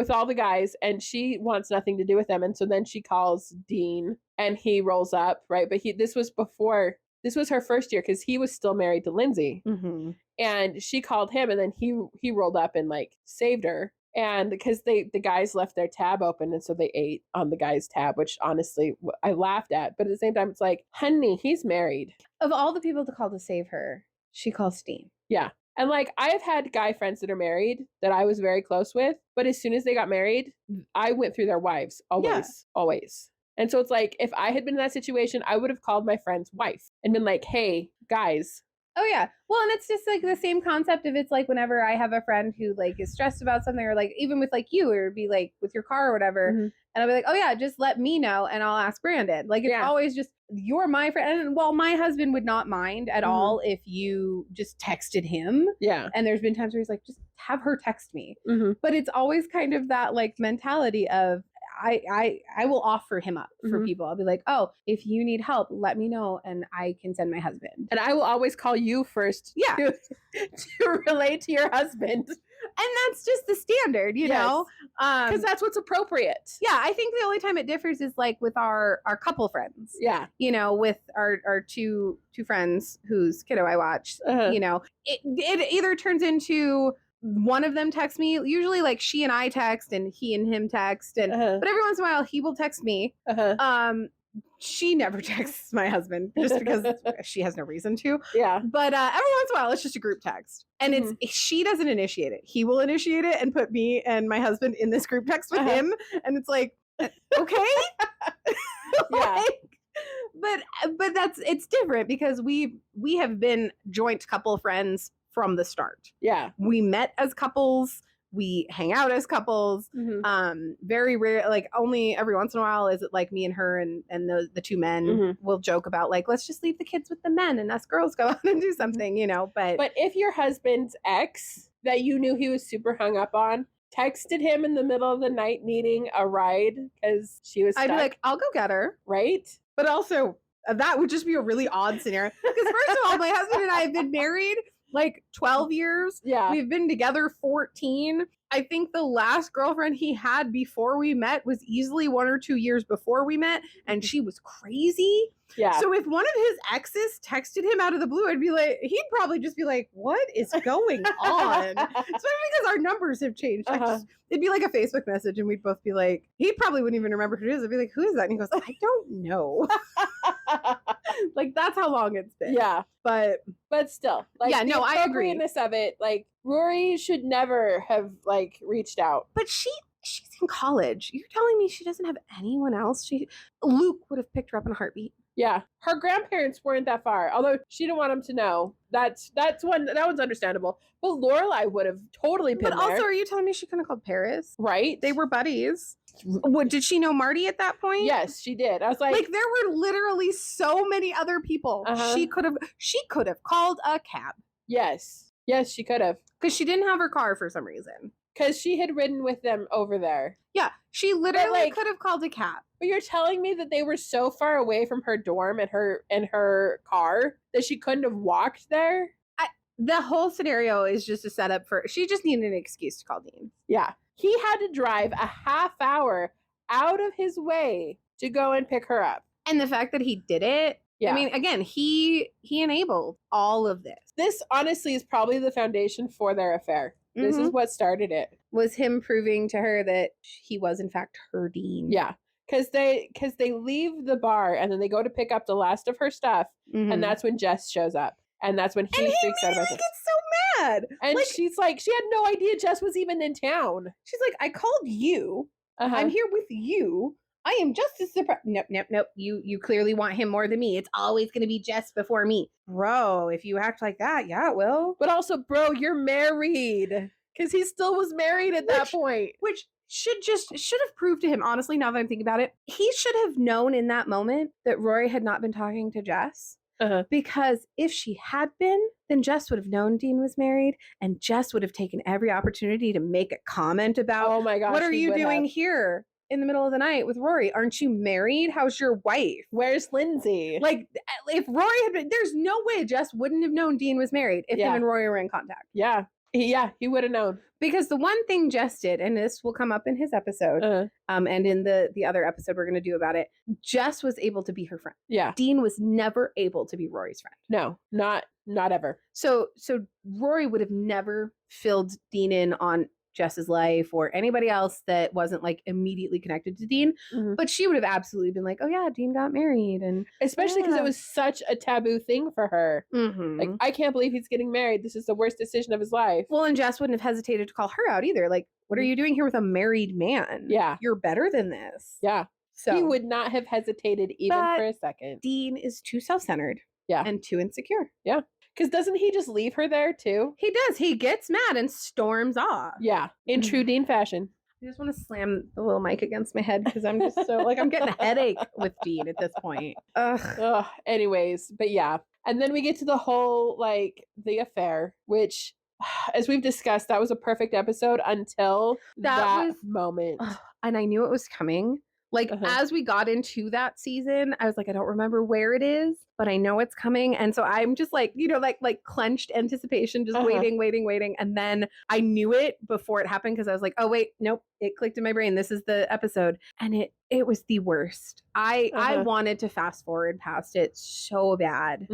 Speaker 2: all the guys and she wants nothing to do with them. And so then she calls Dean and he rolls up, right? But this was her first year because he was still married to Lindsay. And she called him and then he rolled up and like saved her. And because the guys left their tab open and so they ate on the guy's tab, which honestly I laughed at. But at the same time, it's like, honey, he's married.
Speaker 1: Of all the people to call to save her, she calls Dean.
Speaker 2: Yeah. And like, I have had guy friends that are married that I was very close with, but as soon as they got married, I went through their wives. Always. And so it's like, if I had been in that situation, I would have called my friend's wife and been like, hey, guys.
Speaker 1: Oh, yeah. Well, and it's just like the same concept of it's like whenever I have a friend who like is stressed about something or like even with like you or be like with your car or whatever. And I'll be like, oh, yeah, just let me know and I'll ask Brandon. Like it's always just you're my friend. And well, my husband would not mind at all if you just texted him.
Speaker 2: Yeah.
Speaker 1: And there's been times where he's like, just have her text me. But it's always kind of that like mentality of I will offer him up for people. I'll be like, oh, if you need help, let me know and I can send my husband.
Speaker 2: And I will always call you first to relate to your husband.
Speaker 1: And that's just the standard, you know?
Speaker 2: Because that's what's appropriate.
Speaker 1: Yeah, I think the only time it differs is like with our couple friends.
Speaker 2: Yeah.
Speaker 1: You know, with our two friends whose kiddo I watch, you know, it either turns into one of them texts me, usually like she and I text and he and him text, and but every once in a while he will text me. She never texts my husband just because she has no reason to.
Speaker 2: Yeah.
Speaker 1: But every once in a while it's just a group text. And it's she doesn't initiate it. He will initiate it and put me and my husband in this group text with him. And it's like, okay. But it's different because we have been joint couple friends from the start.
Speaker 2: Yeah.
Speaker 1: We met as couples. We hang out as couples. Very rare, like only every once in a while is it like me and her and the two men will joke about like, let's just leave the kids with the men and us girls go out and do something, you know. But
Speaker 2: if your husband's ex that you knew he was super hung up on texted him in the middle of the night needing a ride because she was stuck,
Speaker 1: I'd be like, I'll go get her.
Speaker 2: Right?
Speaker 1: But also that would just be a really odd scenario. Because first of all, my husband and I have been married like 12 years.
Speaker 2: Yeah.
Speaker 1: We've been together 14. I think the last girlfriend he had before we met was easily 1 or 2 years before we met, and she was crazy.
Speaker 2: Yeah.
Speaker 1: So if one of his exes texted him out of the blue, I'd be like, he'd probably just be like, what is going on? Especially because our numbers have changed. It'd be like a Facebook message and we'd both be like, he probably wouldn't even remember who it is. I'd be like, who is that? And he goes, I don't know. Like that's how long it's been.
Speaker 2: Yeah.
Speaker 1: But
Speaker 2: still, like,
Speaker 1: yeah, no, I agree.
Speaker 2: The appropriateness of it, like Rory should never have like reached out.
Speaker 1: But she's in college. You're telling me she doesn't have anyone else? Luke would have picked her up in a heartbeat.
Speaker 2: Yeah, her grandparents weren't that far, although she didn't want him to know. That one's understandable. But Lorelai would have totally been there.
Speaker 1: But also, are you telling me she couldn't have called Paris?
Speaker 2: Right?
Speaker 1: They were buddies. What, did she know Marty at that point?
Speaker 2: Yes, she did. I was like
Speaker 1: there were literally so many other people. She could have called a cab.
Speaker 2: Yes, she could have,
Speaker 1: because she didn't have her car for some reason.
Speaker 2: Because she had ridden with them over there.
Speaker 1: Yeah, she literally could have called a cab.
Speaker 2: But you're telling me that they were so far away from her dorm and her car that she couldn't have walked there?
Speaker 1: the whole scenario is just a setup for, she just needed an excuse to call Dean.
Speaker 2: Yeah. He had to drive a half hour out of his way to go and pick her up.
Speaker 1: And the fact that he did it,
Speaker 2: yeah.
Speaker 1: I mean, again, he enabled all of this.
Speaker 2: This honestly is probably the foundation for their affair. Mm-hmm. This is what started it.
Speaker 1: Was him proving to her that he was in fact her Dean.
Speaker 2: Yeah. Because they leave the bar and then they go to pick up the last of her stuff. Mm-hmm. And that's when Jess shows up. And that's when he freaks out about this.
Speaker 1: He gets so mad.
Speaker 2: And like, she's like, she had no idea Jess was even in town.
Speaker 1: She's like, I called you. Uh-huh. I'm here with you. I am just as surprised. Nope. You clearly want him more than me. It's always going to be Jess before me. Bro, if you act like that, yeah, it will.
Speaker 2: But also, bro, you're married. Because he still was married at that point.
Speaker 1: Which should have proved to him, honestly, now that I'm thinking about it, he should have known in that moment that Rory had not been talking to Jess. Uh-huh. Because if she had been, then Jess would have known Dean was married, and Jess would have taken every opportunity to make a comment about, oh my gosh, what are you doing here in the middle of the night with Rory? Aren't you married? How's your wife?
Speaker 2: Where's Lindsay?
Speaker 1: Like, if Rory had been, there's no way Jess wouldn't have known Dean was married if him and Rory were in contact.
Speaker 2: Yeah. Yeah, he would have known.
Speaker 1: Because the one thing Jess did, and this will come up in his episode, and in the other episode we're going to do about it, Jess was able to be her friend.
Speaker 2: Yeah.
Speaker 1: Dean was never able to be Rory's friend.
Speaker 2: No, not ever.
Speaker 1: So Rory would have never filled Dean in on Jess's life or anybody else that wasn't like immediately connected to Dean, but she would have absolutely been like, oh yeah, Dean got married. And
Speaker 2: especially because it was such a taboo thing for her. Like, I can't believe he's getting married. This is the worst decision of his life.
Speaker 1: Well, and Jess wouldn't have hesitated to call her out either. Like, what are you doing here with a married man?
Speaker 2: Yeah.
Speaker 1: You're better than this.
Speaker 2: Yeah. So he would not have hesitated even for a second.
Speaker 1: Dean is too self-centered.
Speaker 2: Yeah.
Speaker 1: And too insecure.
Speaker 2: Yeah. Because doesn't he just leave her there too?
Speaker 1: He does. He gets mad and storms off.
Speaker 2: Yeah. In true Dean fashion.
Speaker 1: I just want to slam the little mic against my head because I'm just so, like, I'm getting a headache with Dean at this point.
Speaker 2: Ugh. Anyways, but yeah. And then we get to the whole, like, the affair, which, as we've discussed, that was a perfect episode until that moment.
Speaker 1: And I knew it was coming. Like, as we got into that season, I was like, I don't remember where it is, but I know it's coming. And so I'm just like, you know, like clenched anticipation, just waiting. And then I knew it before it happened because I was like, oh, wait, nope. It clicked in my brain. This is the episode. And it was the worst. I wanted to fast forward past it so bad.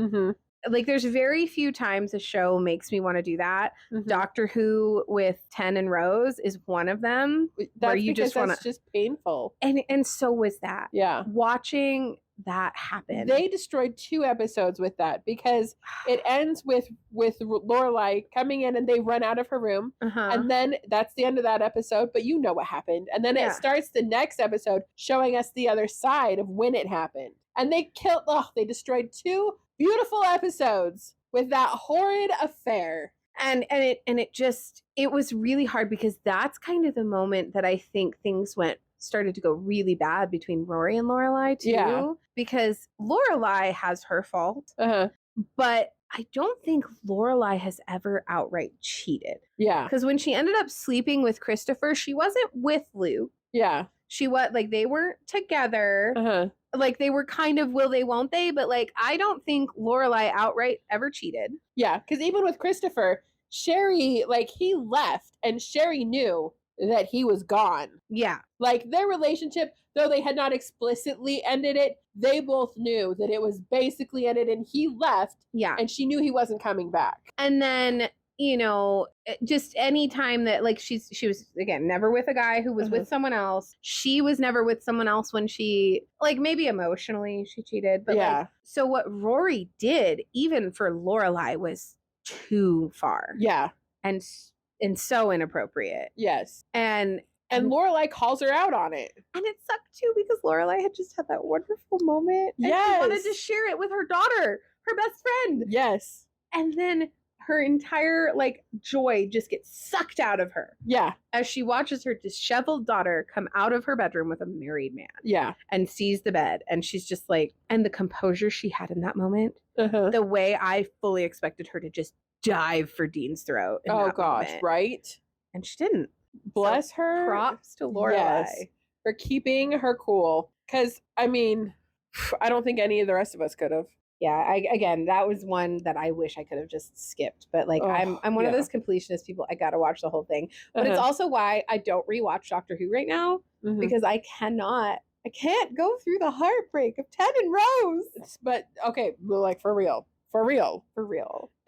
Speaker 1: Like, there's very few times a show makes me want to do that. Doctor Who with 10 and Rose is one of them.
Speaker 2: Where you just want to. That's just painful.
Speaker 1: And so was that.
Speaker 2: Yeah.
Speaker 1: Watching that happen.
Speaker 2: They destroyed 2 episodes with that because it ends with Lorelai coming in and they run out of her room. And then that's the end of that episode, but you know what happened. And then it starts the next episode showing us the other side of when it happened. And they destroyed 2 beautiful episodes with that horrid affair.
Speaker 1: And it was really hard because that's kind of the moment that I think things started to go really bad between Rory and Lorelai too. Yeah. Because Lorelai has her fault, but I don't think Lorelai has ever outright cheated.
Speaker 2: Yeah.
Speaker 1: Because when she ended up sleeping with Christopher, she wasn't with Luke.
Speaker 2: Yeah.
Speaker 1: She was like, they weren't together. Like, they were kind of will they, won't they? But like, I don't think Lorelai outright ever cheated.
Speaker 2: Yeah, because even with Christopher, Sherry, like, he left and Sherry knew that he was gone.
Speaker 1: Yeah.
Speaker 2: Like, their relationship, though they had not explicitly ended it, they both knew that it was basically ended and he left.
Speaker 1: Yeah.
Speaker 2: And she knew he wasn't coming back.
Speaker 1: And then, you know, just any time that, like, she was, again, never with a guy who was with someone else. She was never with someone else when she, like, maybe emotionally she cheated. But like, so what Rory did, even for Lorelai, was too far.
Speaker 2: Yeah.
Speaker 1: And so inappropriate.
Speaker 2: Yes.
Speaker 1: And
Speaker 2: Lorelai calls her out on it.
Speaker 1: And it sucked too because Lorelai had just had that wonderful moment. And she wanted to share it with her daughter, her best friend.
Speaker 2: Yes.
Speaker 1: And then her entire, like, joy just gets sucked out of her.
Speaker 2: Yeah.
Speaker 1: As she watches her disheveled daughter come out of her bedroom with a married man.
Speaker 2: Yeah.
Speaker 1: And sees the bed. And she's just like, and the composure she had in that moment, the way I fully expected her to just dive for Dean's throat.
Speaker 2: Oh gosh, moment. Right?
Speaker 1: And she didn't.
Speaker 2: Bless her.
Speaker 1: Props to Lorelai
Speaker 2: for keeping her cool. Because, I mean, I don't think any of the rest of us could have.
Speaker 1: Again, that was one that I wish I could have just skipped. But like, I'm one of those completionist people. I got to watch the whole thing. But it's also why I don't rewatch Doctor Who right now because I can't go through the heartbreak of Ted and Rose.
Speaker 2: But okay, like for real.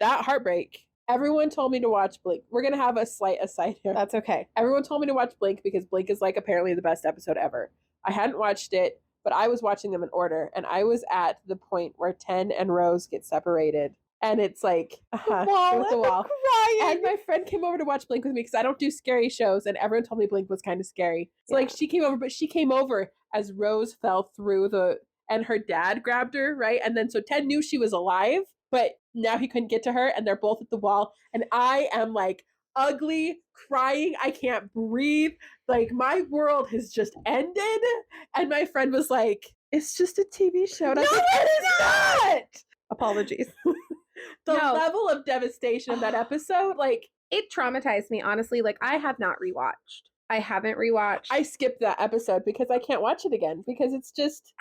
Speaker 2: That heartbreak. Everyone told me to watch Blink. We're going to have a slight aside here.
Speaker 1: That's okay.
Speaker 2: Everyone told me to watch Blink because Blink is like apparently the best episode ever. I hadn't watched it, but I was watching them in order, and I was at the point where Ten and Rose get separated. And it's like,
Speaker 1: the wall. Crying.
Speaker 2: And my friend came over to watch Blink with me because I don't do scary shows, and everyone told me Blink was kind of scary. So like she came over, but she came over as Rose fell through and her dad grabbed her, right? And then so Ted knew she was alive, but now he couldn't get to her, and they're both at the wall. And I am like ugly, crying. I can't breathe. Like my world has just ended. And my friend was like, it's just a TV show.
Speaker 1: No, it is not! Apologies.
Speaker 2: The level of devastation of that episode, like
Speaker 1: it traumatized me, honestly. Like I have not rewatched. I haven't rewatched.
Speaker 2: I skipped that episode because I can't watch it again because it's just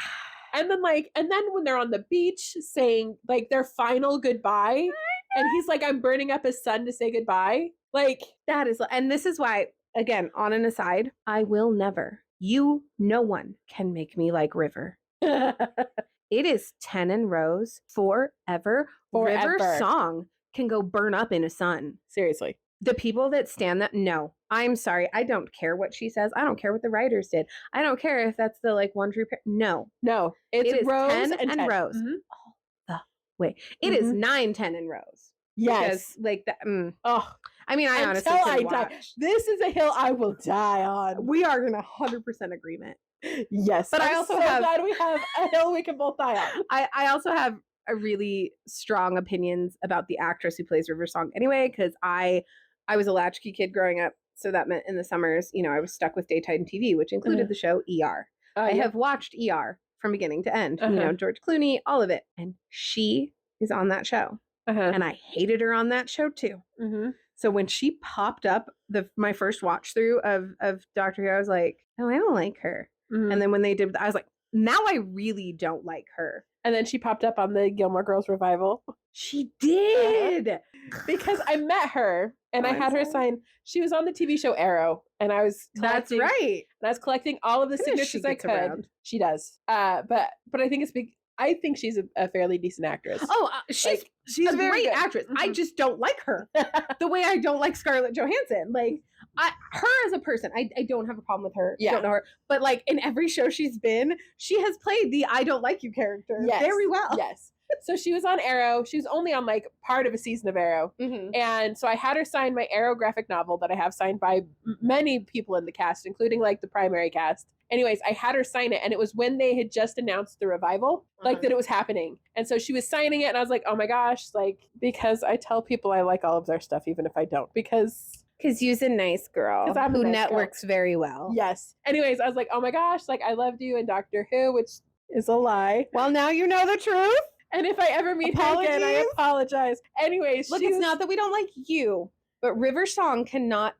Speaker 2: and then when they're on the beach saying like their final goodbye and he's like, I'm burning up his son to say goodbye. Like
Speaker 1: that is, and this is why, again, on an aside, I will never, no one can make me like River. It is Ten and Rose forever. River's song can go burn up in a sun.
Speaker 2: Seriously.
Speaker 1: The people that stand that, no, I'm sorry. I don't care what she says. I don't care what the writers did. I don't care if that's the like one true pair. No.
Speaker 2: It is
Speaker 1: Rose
Speaker 2: and
Speaker 1: and Rose. All the way. It is 9, 10 and Rose.
Speaker 2: Yes.
Speaker 1: Because like that. I mean, I honestly
Speaker 2: couldn't watch. This is a hill I will die on.
Speaker 1: We are in 100% agreement.
Speaker 2: Yes.
Speaker 1: But
Speaker 2: I'm so glad we have a hill we can both die on.
Speaker 1: I also have a really strong opinions about the actress who plays River Song anyway, because I was a latchkey kid growing up, so that meant in the summers, I was stuck with daytime TV, which included the show ER. I have watched ER from beginning to end, George Clooney, all of it, and she is on that show, and I hated her on that show too. So when she popped up my first watch through of Doctor Who, I was like, oh, I don't like her. And then when they did, I was like, now I really don't like her.
Speaker 2: And then she popped up on the Gilmore Girls revival.
Speaker 1: She did.
Speaker 2: Because I met her and I had her sign. She was on the TV show Arrow, and I was collecting.
Speaker 1: That's right.
Speaker 2: And I was collecting all of the signatures I could. Around. She does. But I think it's big. I think she's a fairly decent actress.
Speaker 1: Oh, she's a very great actress. I just don't like her the way I don't like Scarlett Johansson. Like her as a person, I don't have a problem with her. Yeah. Don't know her, but like in every show she's been, she has played the I don't like you character very well.
Speaker 2: Yes. So she was on Arrow. She was only on like part of a season of Arrow. And so I had her sign my Arrow graphic novel that I have signed by many people in the cast, including like the primary cast. Anyways, I had her sign it, and it was when they had just announced the revival, like that it was happening. And so she was signing it, and I was like, oh my gosh, like, because I tell people I like all of their stuff, even if I don't, because
Speaker 1: you're a nice girl who networks very well.
Speaker 2: Yes. Anyways, I was like, oh my gosh, like, I loved you in Doctor Who, which is a lie.
Speaker 1: Well, now you know the truth.
Speaker 2: And if I ever meet her again, I apologize. Anyways,
Speaker 1: look, it's not that we don't like you. But River Song cannot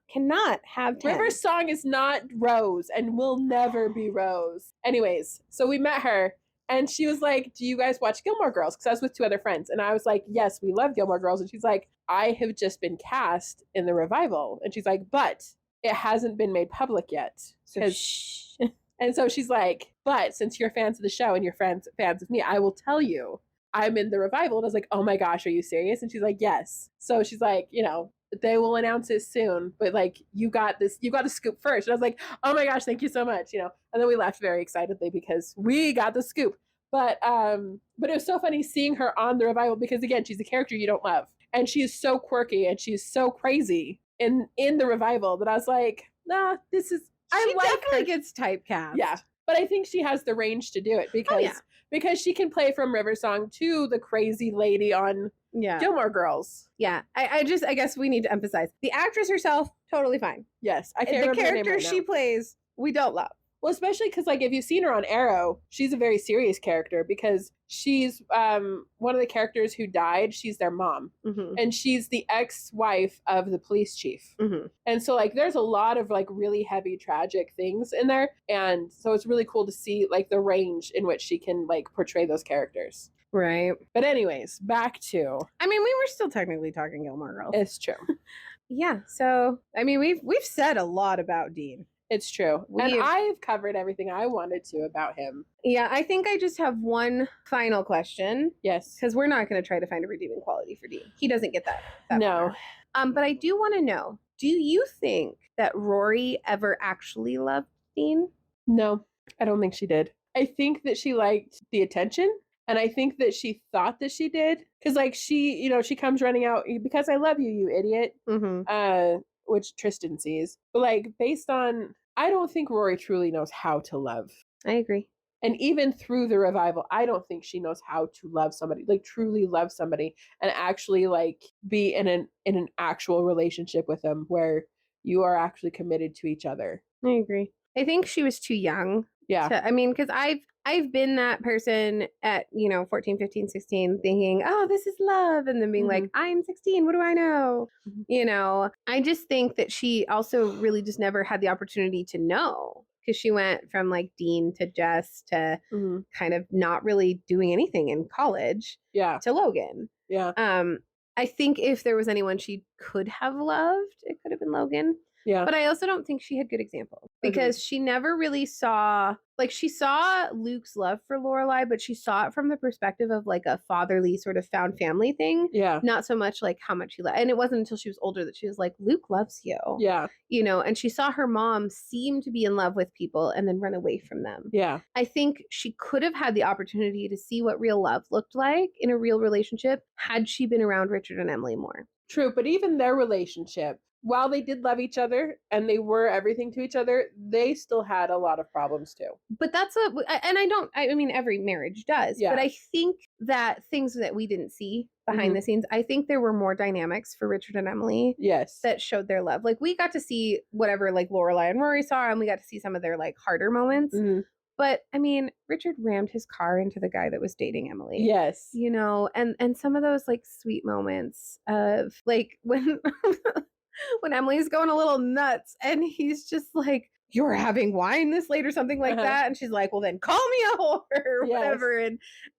Speaker 1: have 10.
Speaker 2: River Song is not Rose and will never be Rose. Anyways, so we met her and she was like, do you guys watch Gilmore Girls? Because I was with 2 other friends. And I was like, yes, we love Gilmore Girls. And she's like, I have just been cast in the revival. And she's like, but it hasn't been made public yet.
Speaker 1: So shh.
Speaker 2: And so she's like, but since you're fans of the show and you're fans of me, I will tell you I'm in the revival. And I was like, oh my gosh, are you serious? And she's like, yes. So she's like, they will announce it soon, but like you got the scoop first. And I was like, oh my gosh, thank you so much, and then we left very excitedly because we got the scoop. But it was so funny seeing her on the revival because again, she's a character you don't love, and she is so quirky and she's so crazy in the revival that I was like, nah, this is
Speaker 1: she definitely gets typecast.
Speaker 2: Yeah, but I think she has the range to do it because she can play from River Song to the crazy lady on Gilmore Girls.
Speaker 1: Yeah. I guess we need to emphasize the actress herself, totally fine.
Speaker 2: Yes. I can't
Speaker 1: remember
Speaker 2: the
Speaker 1: character she plays, we don't love.
Speaker 2: Well, especially because, like, if you've seen her on Arrow, she's a very serious character because she's one of the characters who died. She's their mom. And she's the ex-wife of the police chief. And so, like, there's a lot of, like, really heavy, tragic things in there. And so it's really cool to see, like, the range in which she can, like, portray those characters.
Speaker 1: Right.
Speaker 2: But anyways, back to...
Speaker 1: I mean, we were still technically talking Gilmore Girls.
Speaker 2: It's true.
Speaker 1: Yeah. So, I mean, we've said a lot about Dean.
Speaker 2: It's true. And I've covered everything I wanted to about him.
Speaker 1: Yeah, I think I just have one final question.
Speaker 2: Yes.
Speaker 1: Because we're not going to try to find a redeeming quality for Dean. He doesn't get that
Speaker 2: no.
Speaker 1: But I do want to know, do you think that Rory ever actually loved Dean?
Speaker 2: No, I don't think she did. I think that she liked the attention. And I think that she thought that she did. Because, like, she comes running out, because I love you, you idiot. Which Tristan sees. But, like, based on... I don't think Rory truly knows how to love.
Speaker 1: I agree.
Speaker 2: And even through the revival, I don't think she knows how to love somebody. Like, truly love somebody. And actually, like, be in an actual relationship with them where you are actually committed to each other.
Speaker 1: I agree. I think she was too young.
Speaker 2: Yeah.
Speaker 1: I mean, because I've been that person at, 14, 15, 16 thinking, oh, this is love. And then being like, I'm 16. What do I know? I just think that she also really just never had the opportunity to know, because she went from like Dean to Jess to kind of not really doing anything in college to Logan.
Speaker 2: Yeah.
Speaker 1: I think if there was anyone she could have loved, it could have been Logan.
Speaker 2: Yeah.
Speaker 1: But I also don't think she had good examples, because she never really saw, like, she saw Luke's love for Lorelai, but she saw it from the perspective of like a fatherly sort of found family thing.
Speaker 2: Yeah.
Speaker 1: Not so much like how much he loved. And it wasn't until she was older that she was like, Luke loves you.
Speaker 2: Yeah.
Speaker 1: And she saw her mom seem to be in love with people and then run away from them.
Speaker 2: Yeah.
Speaker 1: I think she could have had the opportunity to see what real love looked like in a real relationship had she been around Richard and Emily more.
Speaker 2: True. But even their relationship, while they did love each other and they were everything to each other, they still had a lot of problems too.
Speaker 1: But that's I mean, every marriage does. Yeah. But I think that things that we didn't see behind the scenes, I think there were more dynamics for Richard and Emily.
Speaker 2: Yes.
Speaker 1: That showed their love. Like, we got to see whatever like Lorelai and Rory saw, and we got to see some of their like harder moments. But I mean, Richard rammed his car into the guy that was dating Emily.
Speaker 2: Yes.
Speaker 1: And some of those like sweet moments of like when when Emily's going a little nuts and he's just like, you're having wine this late or something like that. And she's like, well, then call me a whore or whatever.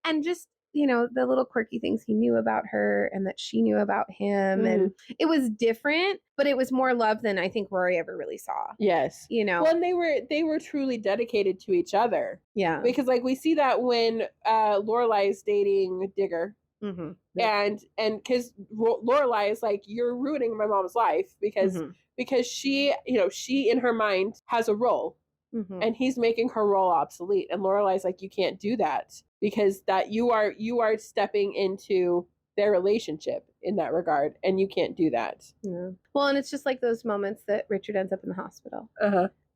Speaker 1: And just, the little quirky things he knew about her and that she knew about him. And it was different, but it was more love than I think Rory ever really saw.
Speaker 2: Yes. Well, and they were truly dedicated to each other.
Speaker 1: Yeah.
Speaker 2: Because like we see that when Lorelai's dating Digger. And because Lorelai is like, you're ruining my mom's life because she in her mind has a role and he's making her role obsolete, and Lorelai's like, you can't do that because that you are stepping into their relationship in that regard, and you can't do that.
Speaker 1: Yeah. Well, and it's just like those moments that Richard ends up in the hospital.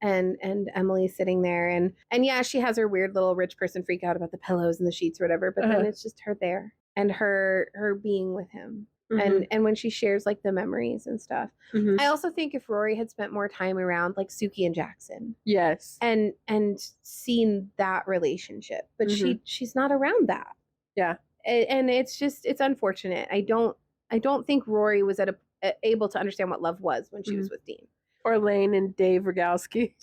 Speaker 1: And Emily's sitting there and yeah, she has her weird little rich person freak out about the pillows and the sheets or whatever, but then it's just her there and her being with him. And when she shares like the memories and stuff. I also think if Rory had spent more time around like Suki and Jackson.
Speaker 2: Yes.
Speaker 1: And seen that relationship, but she's not around that.
Speaker 2: Yeah.
Speaker 1: And it's unfortunate. I don't think Rory was able to understand what love was when she was with Dean.
Speaker 2: Or Lane and Dave Rogalski.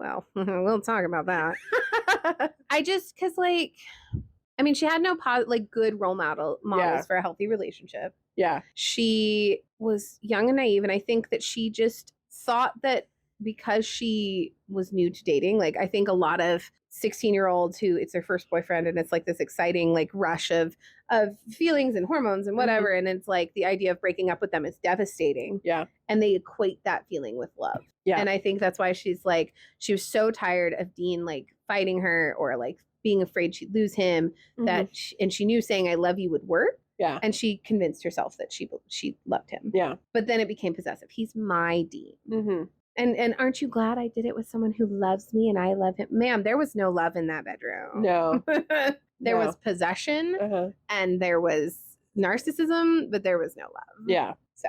Speaker 1: Well, we'll talk about that. Because like, I mean, she had no good role models for a healthy relationship.
Speaker 2: Yeah.
Speaker 1: She was young and naive, and I think that she just thought that because she was new to dating, like I think a lot of 16-year-olds who it's their first boyfriend and it's like this exciting like rush of feelings and hormones and whatever, and it's like the idea of breaking up with them is devastating.
Speaker 2: Yeah. And
Speaker 1: they equate that feeling with love.
Speaker 2: Yeah.
Speaker 1: And I think that's why she was so tired of Dean like fighting her or like being afraid she'd lose him, and she knew saying I love you would work.
Speaker 2: Yeah.
Speaker 1: And she convinced herself that she loved him.
Speaker 2: Yeah.
Speaker 1: But then it became possessive. He's my Dean. And aren't you glad I did it with someone who loves me and I love him? Ma'am, there was no love in that bedroom.
Speaker 2: No.
Speaker 1: There was possession and there was narcissism, but there was no love.
Speaker 2: Yeah.
Speaker 1: So,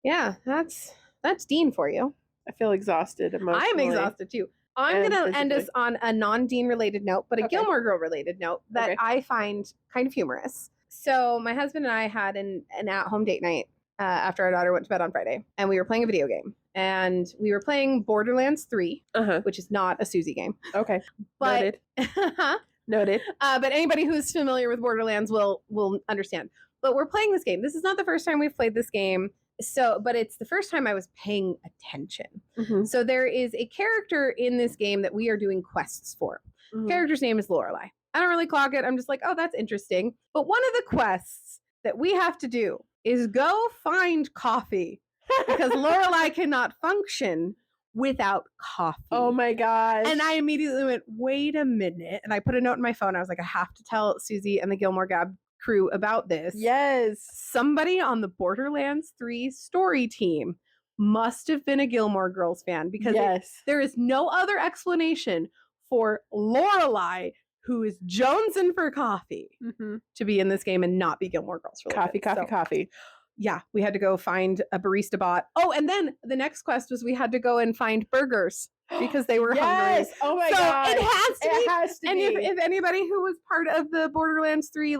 Speaker 1: yeah, that's Dean for you.
Speaker 2: I feel exhausted emotionally.
Speaker 1: I'm exhausted too. I'm going to end us on a non-Dean related note, but a Gilmore Girl related note that I find kind of humorous. So my husband and I had an at-home date night after our daughter went to bed on Friday, and we were playing a video game. And we were playing Borderlands 3, which is not a Susie game. Okay. But, Noted. But anybody who's familiar with Borderlands will understand. But we're playing this game. This is not the first time we've played this game. But it's the first time I was paying attention. So there is a character in this game that we are doing quests for. Character's name is Lorelai. I don't really clock it. I'm just like, oh, that's interesting. But one of the quests that we have to do is go find coffee because Lorelai cannot function without coffee. Oh my gosh. And I immediately went, wait a minute. And I put a note in my phone. I was like, I have to tell Susie and the Gilmore Gab crew about this. Yes. Somebody on the Borderlands 3 story team must have been a Gilmore Girls fan because there is no other explanation for Lorelai, who is jonesing for coffee, to be in this game and not be Gilmore Girls related. Coffee. Yeah, we had to go find a barista bot. Oh, and then the next quest was we had to go and find burgers because they were hungry. Oh my god! It has to be. And if anybody who was part of the Borderlands 3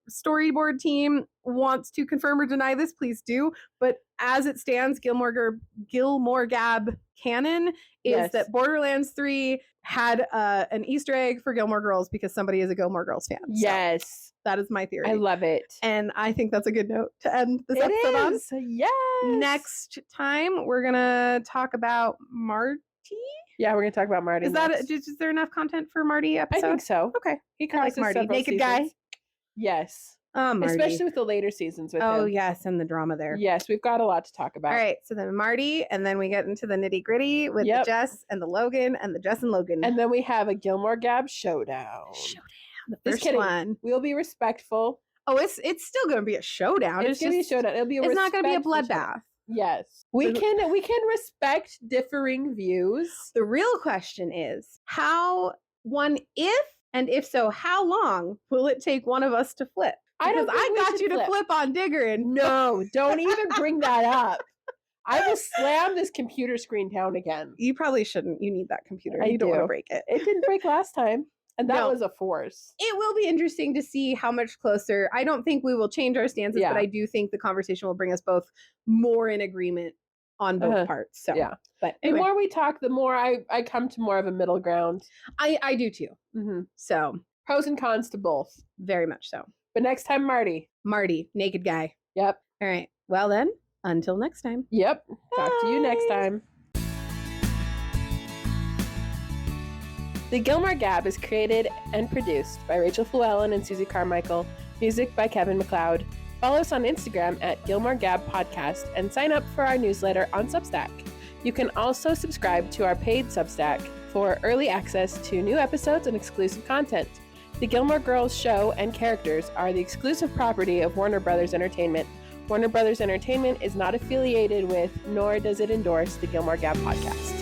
Speaker 1: storyboard team wants to confirm or deny this, please do. But as it stands, Gilmore Gab canon is that Borderlands 3 had an Easter egg for Gilmore Girls because somebody is a Gilmore Girls fan. Yes. So that is my theory. I love it. And I think that's a good note to end this episode on. Yes. Next time, we're going to talk about Marty. Yeah, we're going to talk about Marty. Is there enough content for Marty episode? I think so. Okay. He crosses Marty. Naked seasons. Guy. Yes. Especially with the later seasons with him. Oh, yes, and the drama there. Yes, we've got a lot to talk about. All right, so then Marty, and then we get into the nitty-gritty with the Jess and the Logan and the Jess and Logan. And then we have a Gilmore Gab showdown. The first one. We'll be respectful. Oh, it's still going to be a showdown. It's going to be a showdown. It's not going to be a bloodbath. Yes. We can respect differing views. The real question is if so, how long will it take one of us to flip? Because I got you to flip on Digger, and no, don't even bring that up. I will slam this computer screen down again. You probably shouldn't. You need that computer. You don't want to break it. It didn't break last time, and that was a force. It will be interesting to see how much closer. I don't think we will change our stances, but I do think the conversation will bring us both more in agreement on both parts. So yeah. But anyway. The more we talk, the more I come to more of a middle ground. I do too. So pros and cons to both. Very much so. But next time, Marty, naked guy. Yep. All right. Well then, until next time. Yep. Bye. Talk to you next time. The Gilmore Gab is created and produced by Rachel Llewellyn and Susie Carmichael. Music by Kevin MacLeod. Follow us on Instagram at Gilmore Gab Podcast and sign up for our newsletter on Substack. You can also subscribe to our paid Substack for early access to new episodes and exclusive content. The Gilmore Girls show and characters are the exclusive property of Warner Brothers Entertainment. Warner Brothers Entertainment is not affiliated with, nor does it endorse the Gilmore Gab podcast.